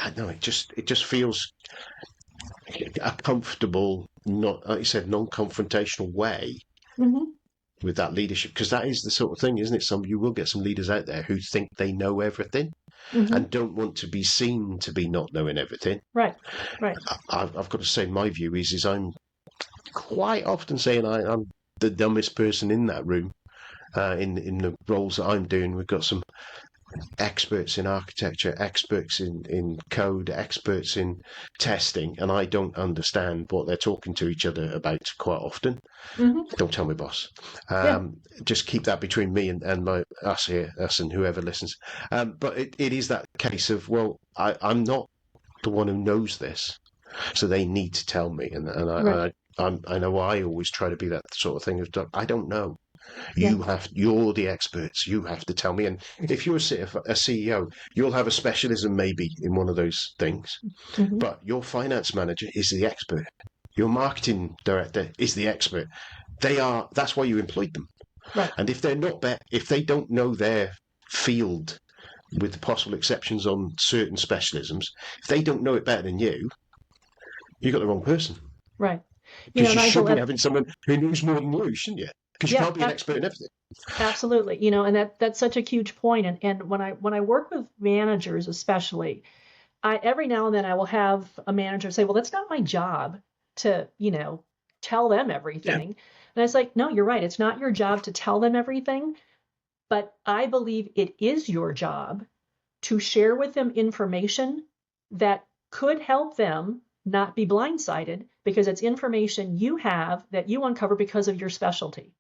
I don't know, it just feels a comfortable, not, like you said, non-confrontational way with that leadership, because that is the sort of thing, isn't it? You will get some leaders out there who think they know everything and don't want to be seen to be not knowing everything. Right. I've got to say, my view is I'm quite often saying I'm the dumbest person in that room. In the roles that I'm doing, we've got some experts in architecture, experts in code, experts in testing, and I don't understand what they're talking to each other about quite often. Don't tell me, boss. Just keep that between me and us and whoever listens. But it is that case of, well, I'm not the one who knows this, so they need to tell me, and I know I always try to be that sort of thing of, I don't know. You're the experts. You have to tell me. And if you're a CEO, you'll have a specialism maybe in one of those things, but your finance manager is the expert. Your marketing director is the expert. That's why you employed them. Right. And if they're not if they don't know their field, with the possible exceptions on certain specialisms, if they don't know it better than you got the wrong person. Right. Because you should be having someone who knows more than you, shouldn't you? Because you can't be an expert in everything. Absolutely. And that's such a huge point. And when I work with managers, especially, every now and then I will have a manager say, well, that's not my job to, tell them everything. And it's like, no, you're right. It's not your job to tell them everything. But I believe it is your job to share with them information that could help them not be blindsided, because it's information you have that you uncover because of your specialty.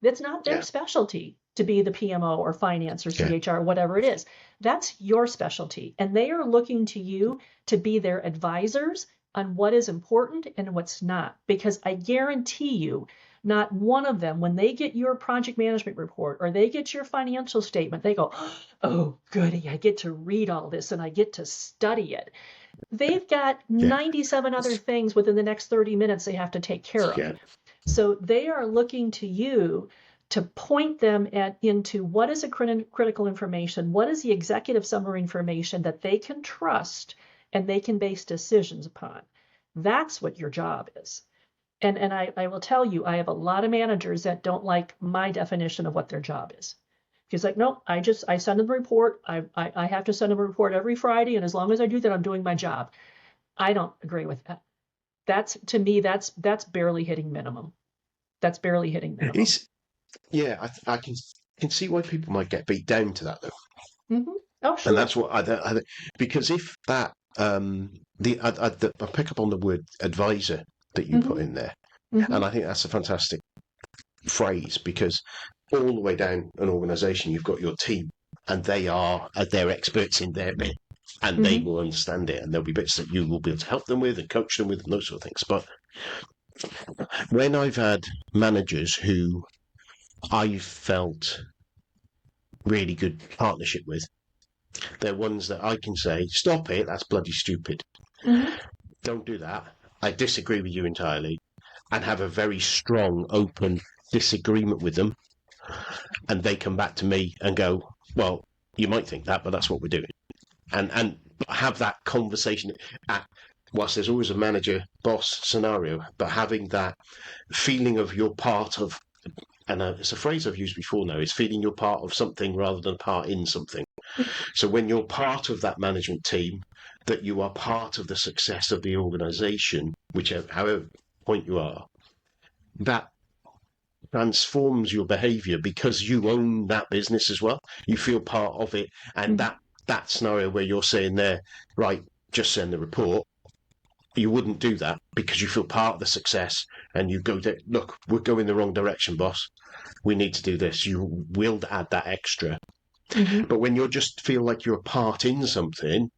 That's not their specialty to be the PMO or finance or CHR, whatever it is. That's your specialty. And they are looking to you to be their advisors on what is important and what's not. Because I guarantee you, not one of them, when they get your project management report or they get your financial statement, they go, oh, goody, I get to read all this and I get to study it. They've got 97 other things within the next 30 minutes they have to take care of. So they are looking to you to point them into what is a critical information, what is the executive summary information that they can trust and they can base decisions upon. That's what your job is. And I will tell you, I have a lot of managers that don't like my definition of what their job is. He's like, no, I send them a report. I have to send them a report every Friday, and as long as I do that, I'm doing my job. I don't agree with that. To me, that's barely hitting minimum. That's barely hitting minimum. I can see why people might get beat down to that, though. Oh, sure. And that's what I because if that I pick up on the word advisor that you put in there, and I think that's a fantastic phrase, because all the way down an organisation, you've got your team, and they're experts in their bit. and they will understand it, and there'll be bits that you will be able to help them with and coach them with and those sort of things. But when I've had managers who I felt really good partnership with, they're ones that I can say, stop it, that's bloody stupid. Don't do that. I disagree with you entirely, and have a very strong, open disagreement with them. And they come back to me and go, well, you might think that, but that's what we're doing. And have that conversation whilst there's always a manager boss scenario, but having that feeling of you're part of, and it's a phrase I've used before now, is feeling you're part of something rather than part in something. So when you're part of that management team, that you are part of the success of the organization, however point you are, that transforms your behavior because you own that business as well. You feel part of it. And that scenario where you're saying there, right, just send the report, you wouldn't do that because you feel part of the success, and you go, look, we're going the wrong direction, boss. We need to do this. You will add that extra. But when you just feel like you're a part in something,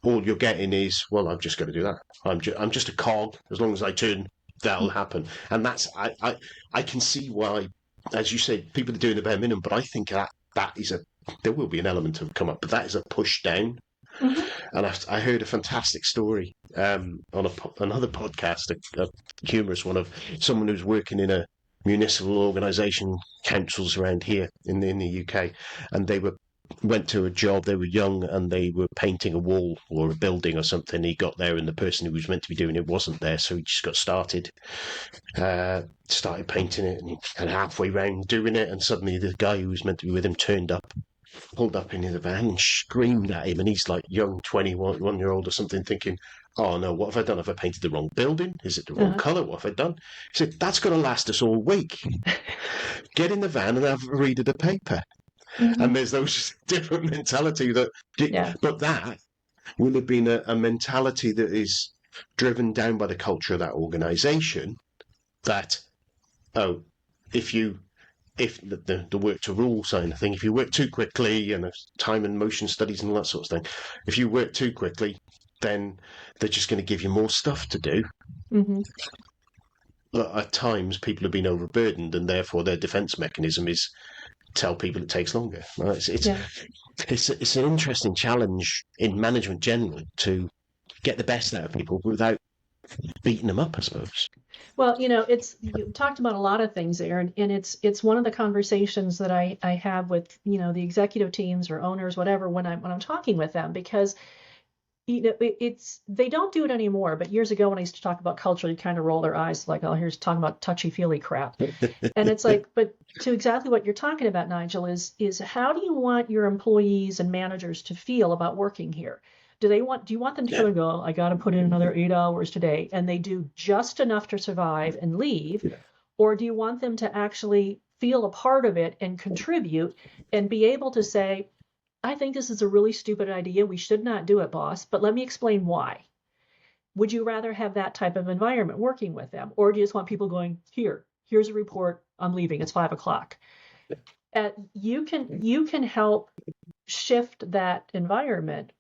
all you're getting is, well, I'm just going to do that. I'm just a cog. As long as I turn, that'll happen. And that's, I can see why, as you said, people are doing the bare minimum, but I think that is there will be an element of come up, but that is a push down. And I heard a fantastic story on another podcast, a humorous one, of someone who's working in a municipal organisation, councils around here in the UK, and they went to a job. They were young and they were painting a wall or a building or something. He got there and the person who was meant to be doing it wasn't there, so he just got started painting it, and he kind of halfway round doing it, and suddenly the guy who was meant to be with him pulled up into the van and screamed at him, and he's like young 21-year-old or something, thinking, oh no, what have I done? Have I painted the wrong building? Is it the wrong colour? What have I done? He said, that's going to last us all week. Get in the van and have a read of the paper. And there's those different mentality but that will have been a mentality that is driven down by the culture of that organisation, that, if the work to rule sign of thing, if you work too quickly, and time and motion studies and all that sort of thing, if you work too quickly, then they're just going to give you more stuff to do. But at times people have been overburdened, and therefore their defence mechanism is tell people it takes longer. It's an interesting challenge in management generally to get the best out of people without beating them up, I suppose. Well, you talked about a lot of things there, and it's one of the conversations that I have with, the executive teams or owners, whatever, when I'm talking with them, because they don't do it anymore. But years ago, when I used to talk about culture, you kind of roll their eyes like, oh, here's talking about touchy-feely crap. And it's like, but to exactly what you're talking about, Nigel, is how do you want your employees and managers to feel about working here? Do you want them to go, I got to put in another 8 hours today, and they do just enough to survive and leave? Yeah. Or do you want them to actually feel a part of it and contribute and be able to say, I think this is a really stupid idea. We should not do it, boss, but let me explain why. Would you rather have that type of environment working with them? Or do you just want people going, here's a report, I'm leaving, it's 5:00. You can help shift that environment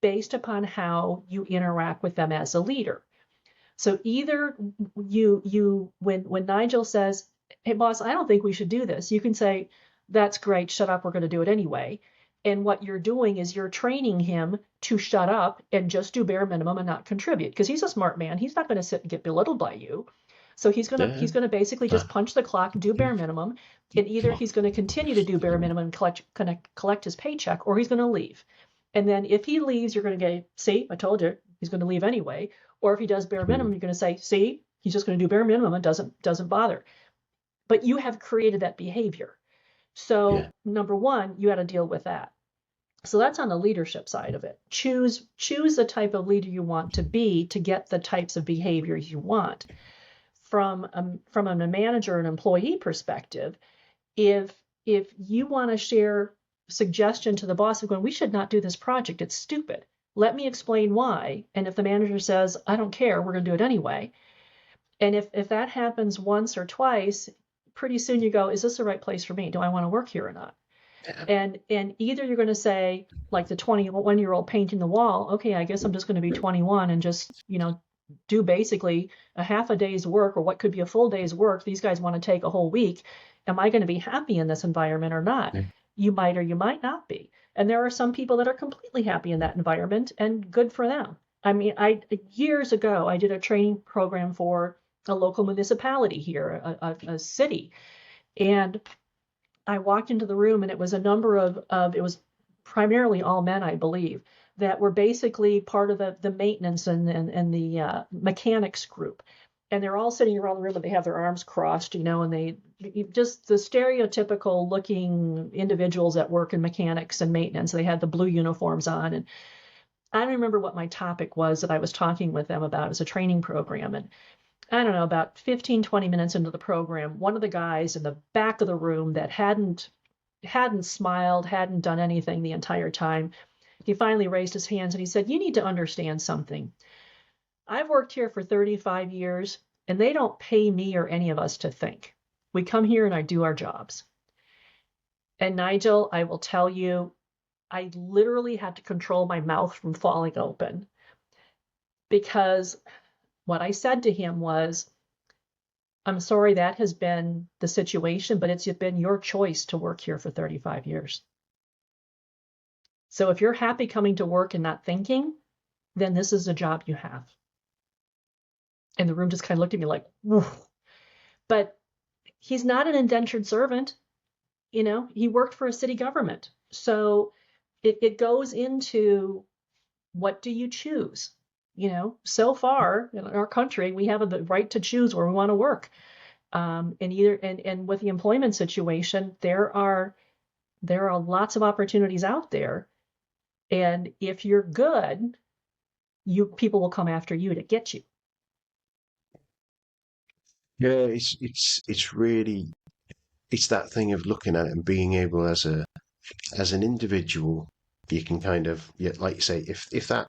based upon how you interact with them as a leader. So either when Nigel says, hey boss, I don't think we should do this, you can say, that's great, shut up, we're going to do it anyway. And what you're doing is you're training him to shut up and just do bare minimum and not contribute, because he's a smart man. He's not going to sit and get belittled by you. So he's going to basically just punch the clock and do bare minimum. And either he's going to continue to do bare minimum and collect his paycheck, or he's going to leave. And then if he leaves, you're going to get, see, I told you, he's going to leave anyway. Or if he does bare minimum, you're going to say, see, he's just going to do bare minimum and doesn't bother. But you have created that behavior. So number one, you got to deal with that. So that's on the leadership side of it. Choose the type of leader you want to be to get the types of behaviors you want. From a manager and employee perspective, if you want to share suggestion to the boss of going, we should not do this project, it's stupid, let me explain why. And if the manager says, I don't care, we're going to do it anyway. And if that happens once or twice, pretty soon you go, is this the right place for me? Do I want to work here or not? And either you're going to say, like the 21-year-old painting the wall, okay, I guess I'm just going to be 21 and just, do basically a half a day's work or what could be a full day's work. These guys want to take a whole week. Am I going to be happy in this environment or not? You might or you might not be. And there are some people that are completely happy in that environment, and good for them. I mean, years ago, I did a training program for a local municipality here, a city. And I walked into the room, and it was a number of it was primarily all men, I believe, that were basically part of the maintenance and the mechanics group. And they're all sitting around the room, and they have their arms crossed, and they just the stereotypical looking individuals that work in mechanics and maintenance. They had the blue uniforms on. And I don't remember what my topic was that I was talking with them about. It was a training program. And I don't know, about 15, 20 minutes into the program, one of the guys in the back of the room that hadn't smiled, hadn't done anything the entire time, he finally raised his hands and he said, "You need to understand something. I've worked here for 35 years, and they don't pay me or any of us to think. We come here and I do our jobs." And Nigel, I will tell you, I literally had to control my mouth from falling open, because what I said to him was, "I'm sorry that has been the situation, but it's been your choice to work here for 35 years. So if you're happy coming to work and not thinking, then this is a job you have." And the room just kind of looked at me like, whew. But he's not an indentured servant. He worked for a city government. So it goes into, what do you choose? So far in our country, we have the right to choose where we want to work. And with the employment situation, there are lots of opportunities out there. And if you're good, people will come after you to get you. Yeah, it's really, it's that thing of looking at it and being able as an individual, you can kind of, like you say, if the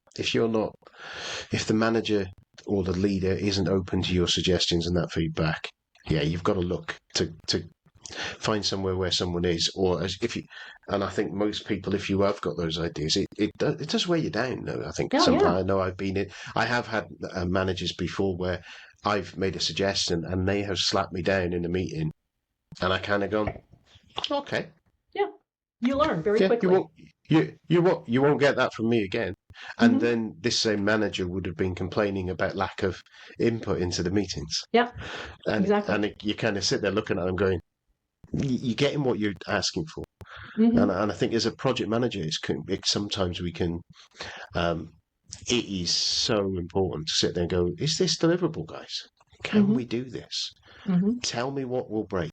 manager or the leader isn't open to your suggestions and that feedback, you've got to look to find somewhere where someone is, and I think most people, if you have got those ideas, it does weigh you down. Though I think sometimes, I know I have had managers before where I've made a suggestion and they have slapped me down in a meeting, and I kind of gone, okay, yeah, you learn very quickly. You won't get that from me again. And then this same manager would have been complaining about lack of input into the meetings. Yeah, and, exactly. And you kind of sit there looking at them going, you're getting what you're asking for. And I think as a project manager, sometimes we can, it is so important to sit there and go, is this deliverable, guys? Can we do this? Tell me what will break.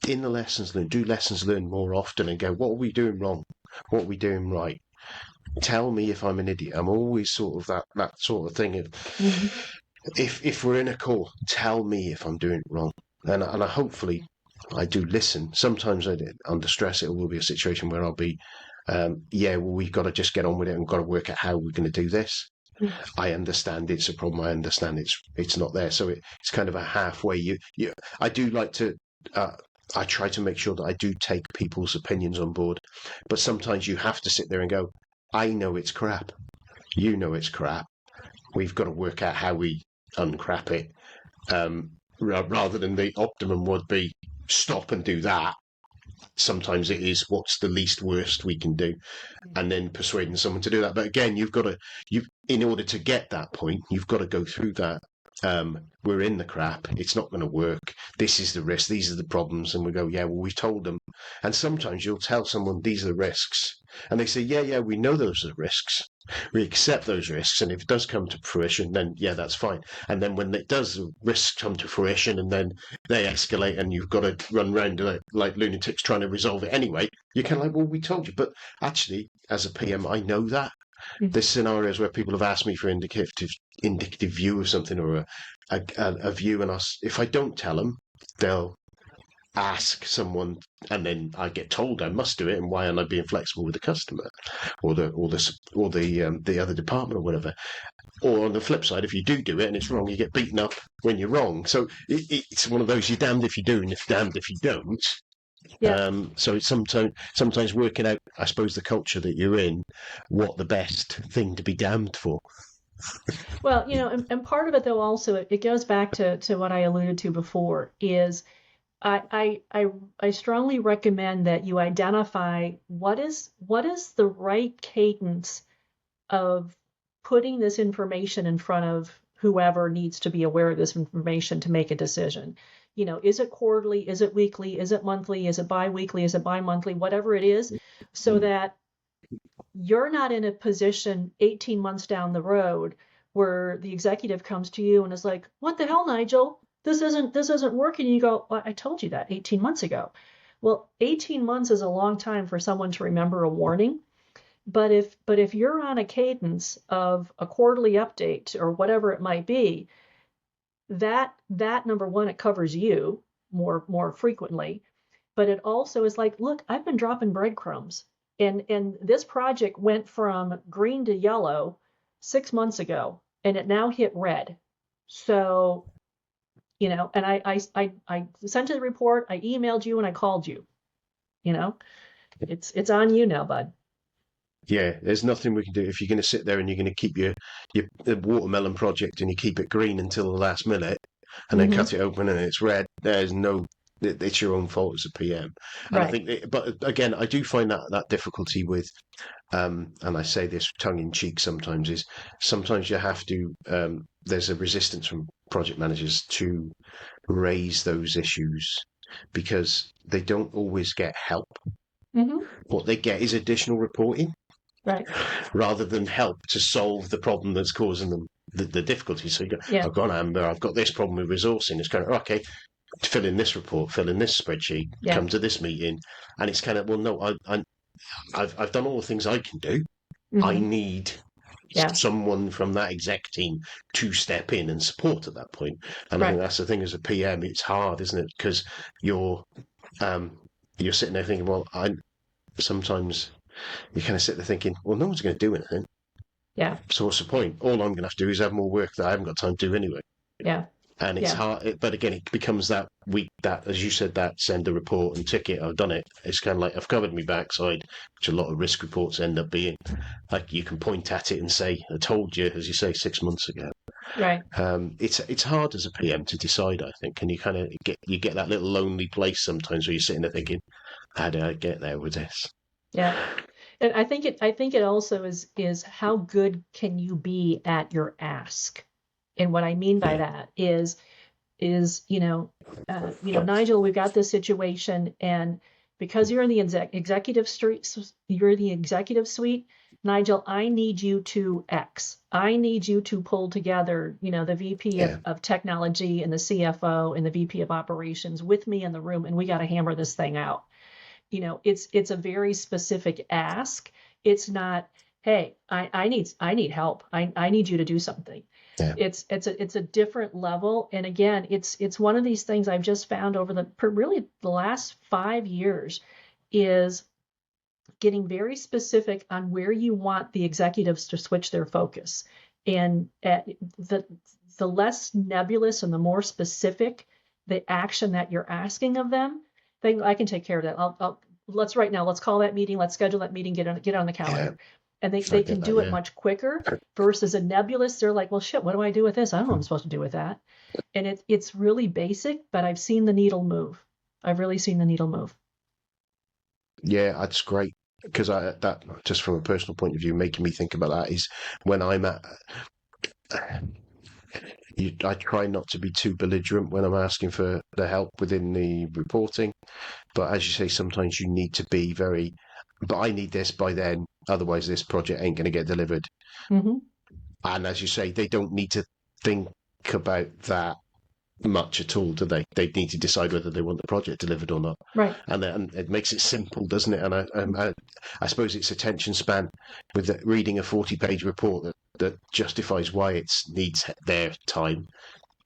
In the lessons learned, do lessons learned more often and go, what are we doing wrong? What are we doing right? Tell me if I'm an idiot. I'm always sort of that sort of thing. If we're in a call, tell me if I'm doing it wrong. And I hopefully I do listen. Sometimes under stress, it will be a situation where I'll be, we've got to just get on with it and got to work out how we're going to do this. I understand it's a problem. I understand it's not there. So it's kind of a halfway. I do like to. I try to make sure that I do take people's opinions on board, but sometimes you have to sit there and go, I know it's crap. You know it's crap. We've got to work out how we uncrap it. Rather than the optimum would be stop and do that. Sometimes it is what's the least worst we can do, and then persuading someone to do that. But again, in order to get that point, you've got to go through that. We're in the crap. It's not going to work. This is the risk. These are the problems. And we go, we've told them. And sometimes you'll tell someone these are the risks, and they say, we know those are risks. We accept those risks, and if it does come to fruition, then that's fine. And then when it does, the risks come to fruition, and then they escalate, and you've got to run around like lunatics trying to resolve it anyway. You're kind of like, well, we told you. But actually, as a PM, I know that. There's scenarios where people have asked me for indicative view of something or a view, and if I don't tell them, they'll ask someone, and then I get told I must do it, and why am I being flexible with the customer or the other department or whatever? Or on the flip side, if you do it and it's wrong, you get beaten up when you're wrong. So it's one of those, you're damned if you do and you're damned if you don't. Yeah. So it's sometimes working out, I suppose, the culture that you're in, what the best thing to be damned for. Well, and part of it though also it goes back to what I alluded to before is I strongly recommend that you identify what is the right cadence of putting this information in front of whoever needs to be aware of this information to make a decision. Is it quarterly? Is it weekly? Is it monthly? Is it biweekly? Is it bi-monthly? Whatever it is, so Mm. that you're not in a position 18 months down the road where the executive comes to you and is like, "What the hell, Nigel? This isn't working." And you go, "Well, I told you that 18 months ago." Well, 18 months is a long time for someone to remember a warning. But if you're on a cadence of a quarterly update or whatever it might be, that number one, it covers you more frequently, but it also is like, look, I've been dropping breadcrumbs, and this project went from green to yellow 6 months ago, and it now hit red. So, and I sent you the report, I emailed you, and I called you. You know, it's on you now, bud. Yeah, there's nothing we can do if you're going to sit there and you're going to keep your watermelon project and you keep it green until the last minute, and then Mm-hmm. cut it open and it's red. There's no, it's your own fault as a PM. And I Right. think, but again, I do find that difficulty with, and I say this tongue in cheek sometimes, is sometimes you have to. There's a resistance from project managers to raise those issues because they don't always get help. Mm-hmm. What they get is additional reporting Right. rather than help to solve the problem that's causing them the difficulty. So you go, Yeah. I've gone, Amber, I've got this problem with resourcing. It's kind of, okay, fill in this report, fill in this spreadsheet, Yeah. come to this meeting. And it's kind of, well, no, I've done all the things I can do. I Mm-hmm. need Yeah. someone from that exec team to step in and support at that point. And I think Right. that's the thing as a PM, it's hard, isn't it? Because you're, um, you're sitting there thinking, well, I sometimes you kind of sit there thinking, well, no one's going to do anything. Yeah. So what's the point? All I'm going to have to do is have more work that I haven't got time to do anyway. Yeah. And it's Yeah. hard, but again, it becomes that week that, as you said, that send a report and tick it. I've done it. It's kind of like I've covered my backside, which a lot of risk reports end up being. Like you can point at it and say, "I told you," as you say, 6 months ago. Right. It's hard as a PM to decide. I think, and you kind of get that little lonely place sometimes where you're sitting there thinking, "How did I get there with this?" Yeah. And I think it also is how good can you be at your ask? And what I mean by Yeah, that is Nigel, we've got this situation, and because you're in the executive street, you're the executive suite. Nigel, I need you to X. I need you to pull together, the VP yeah, of technology and the CFO and the VP of operations with me in the room, and we got to hammer this thing out. It's a very specific ask. It's not, hey, I need help. I need you to do something. yeah. It's a different level. And again, it's one of these things I've just found over really the last 5 years is getting very specific on where you want the executives to switch their focus. And the less nebulous and the more specific the action that you're asking of them, I can take care of that. Let's right now, let's call that meeting, let's schedule that meeting, get on the Yeah, calendar. And I they get can that. do it Yeah, much quicker versus a nebulous. They're like, well, shit, what do I do with this? I don't know what I'm supposed to do with that. And it's really basic, but I've seen the needle move. I've really seen the needle move. yeah, that's great because I that just from a personal point of view, making me think about that is when I'm at. I try not to be too belligerent when I'm asking for the help within the reporting, but as you say, sometimes you need to be very. But I need this by then, otherwise this project ain't going to get delivered. Hmm. And as you say, they don't need to think about that much at all, do they? They need to decide whether they want the project delivered or not, Right. and it makes it simple, doesn't it? And I suppose it's attention span with reading a 40-page report that justifies why it needs their time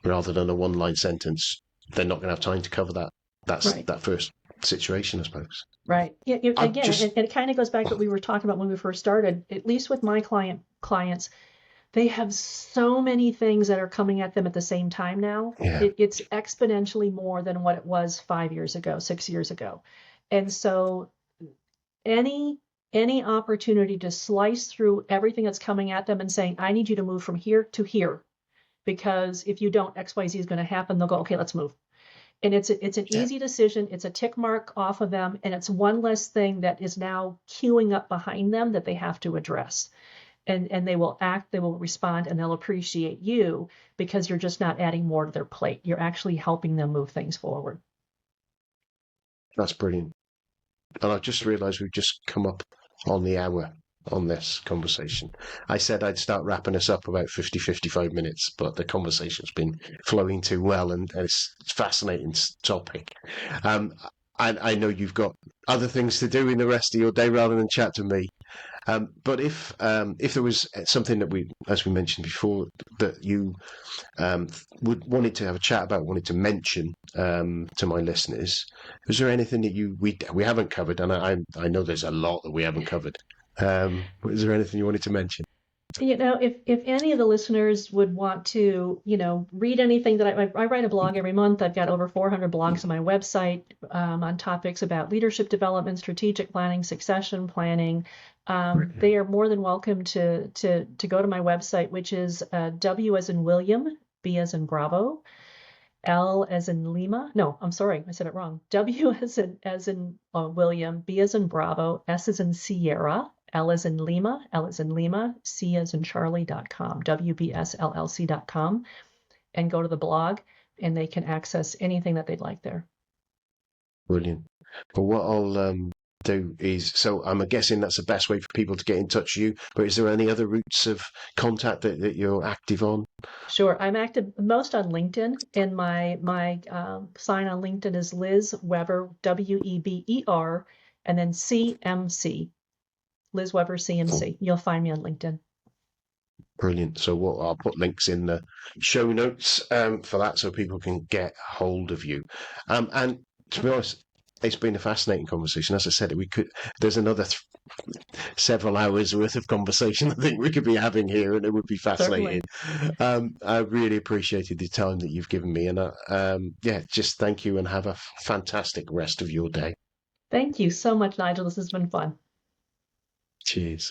rather than a one-line sentence. They're not going to have time to cover that. That's Right. that first situation, I suppose. Right. Yeah, I'm again, just and it kind of goes back to what we were talking about when we first started. At least with my clients, they have so many things that are coming at them at the same time now. yeah, It's exponentially more than what it was 5 years ago, 6 years ago. And so any opportunity to slice through everything that's coming at them and saying, I need you to move from here to here, because if you don't, XYZ is going to happen. They'll go, okay, let's move. And it's an easy decision. It's a tick mark off of them. And it's one less thing that is now queuing up behind them that they have to address. And they will act, they will respond, and they'll appreciate you because you're just not adding more to their plate. You're actually helping them move things forward. That's brilliant. And I just realised we've just come up on the hour on this conversation. I said I'd start wrapping us up about 55 minutes, but the conversation's been flowing too well, and it's a fascinating topic. I know you've got other things to do in the rest of your day rather than chat to me. But if there was something that as we mentioned before, that you wanted to have a chat about, wanted to mention to my listeners, is there anything that we haven't covered? And I know there's a lot that we haven't covered. Is there anything you wanted to mention? If any of the listeners would want to, read anything that I write a blog every month. I've got over 400 blogs on my website on topics about leadership development, strategic planning, succession planning. They are more than welcome to go to my website, which is W as in William, B as in Bravo, L as in Lima. No, I'm sorry, I said it wrong. W as in William, B as in Bravo, S as in Sierra, L as in Lima, L as in Lima, C as in Charlie.com, WBSLLC.com, and go to the blog, and they can access anything that they'd like there. Brilliant. But what I'll do is, so I'm guessing that's the best way for people to get in touch with you, but is there any other routes of contact that you're active on? Sure. I'm active most on LinkedIn, and my sign on LinkedIn is Liz Weber, Weber, and then CMC. Liz Weber, CMC. You'll find me on LinkedIn. Brilliant. So I'll put links in the show notes for that, so people can get hold of you. And to be honest, it's been a fascinating conversation. As I said, there's another several hours worth of conversation I think we could be having here, and it would be fascinating. I really appreciated the time that you've given me, and just thank you, and have a fantastic rest of your day. Thank you so much, Nigel. This has been fun. Cheers.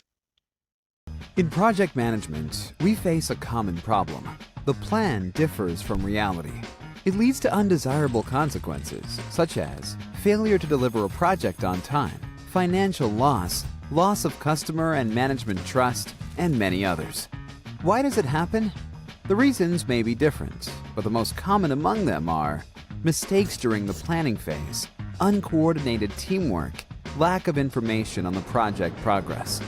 In project management, we face a common problem. The plan differs from reality. It leads to undesirable consequences, such as failure to deliver a project on time, financial loss, loss of customer and management trust, and many others. Why does it happen? The reasons may be different, but the most common among them are mistakes during the planning phase, uncoordinated teamwork, lack of information on the project progress.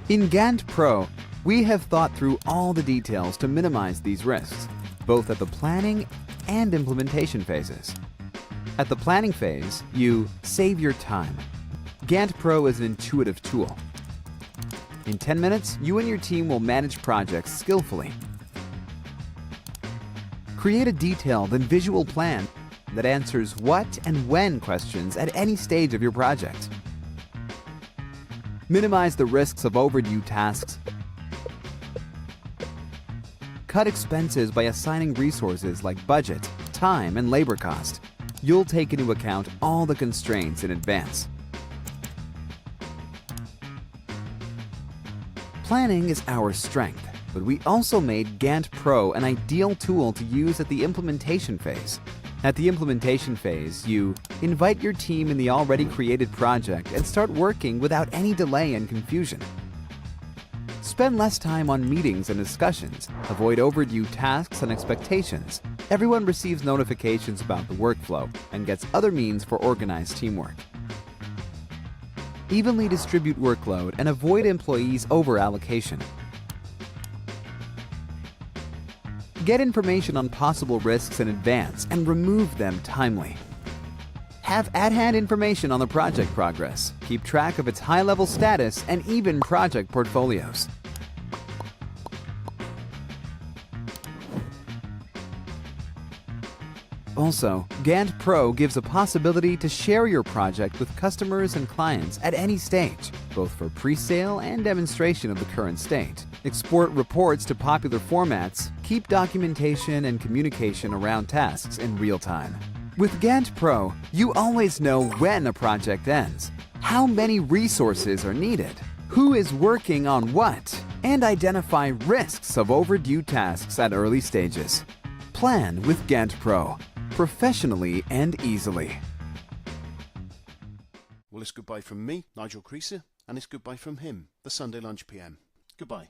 In Gantt Pro, we have thought through all the details to minimize these risks, both at the planning and implementation phases. At the planning phase, you save your time. Gantt Pro is an intuitive tool. In 10 minutes, you and your team will manage projects skillfully. Create a detailed and visual plan that answers what and when questions at any stage of your project. Minimize the risks of overdue tasks. Cut expenses by assigning resources like budget, time, and labor cost. You'll take into account all the constraints in advance. Planning is our strength, but we also made Gantt Pro an ideal tool to use at the implementation phase. At the implementation phase, you invite your team in the already created project and start working without any delay and confusion. Spend less time on meetings and discussions. Avoid overdue tasks and expectations. Everyone receives notifications about the workflow and gets other means for organized teamwork. Evenly distribute workload and avoid employees over-allocation. Get information on possible risks in advance and remove them timely. Have at-hand information on the project progress. Keep track of its high-level status and even project portfolios. Also, Gantt Pro gives a possibility to share your project with customers and clients at any stage, both for pre-sale and demonstration of the current state. Export reports to popular formats, keep documentation and communication around tasks in real time. With Gantt Pro, you always know when a project ends, how many resources are needed, who is working on what, and identify risks of overdue tasks at early stages. Plan with Gantt Pro, professionally and easily. Well, it's goodbye from me, Nigel Creaser, and it's goodbye from him, the Sunday Lunch PM. Goodbye.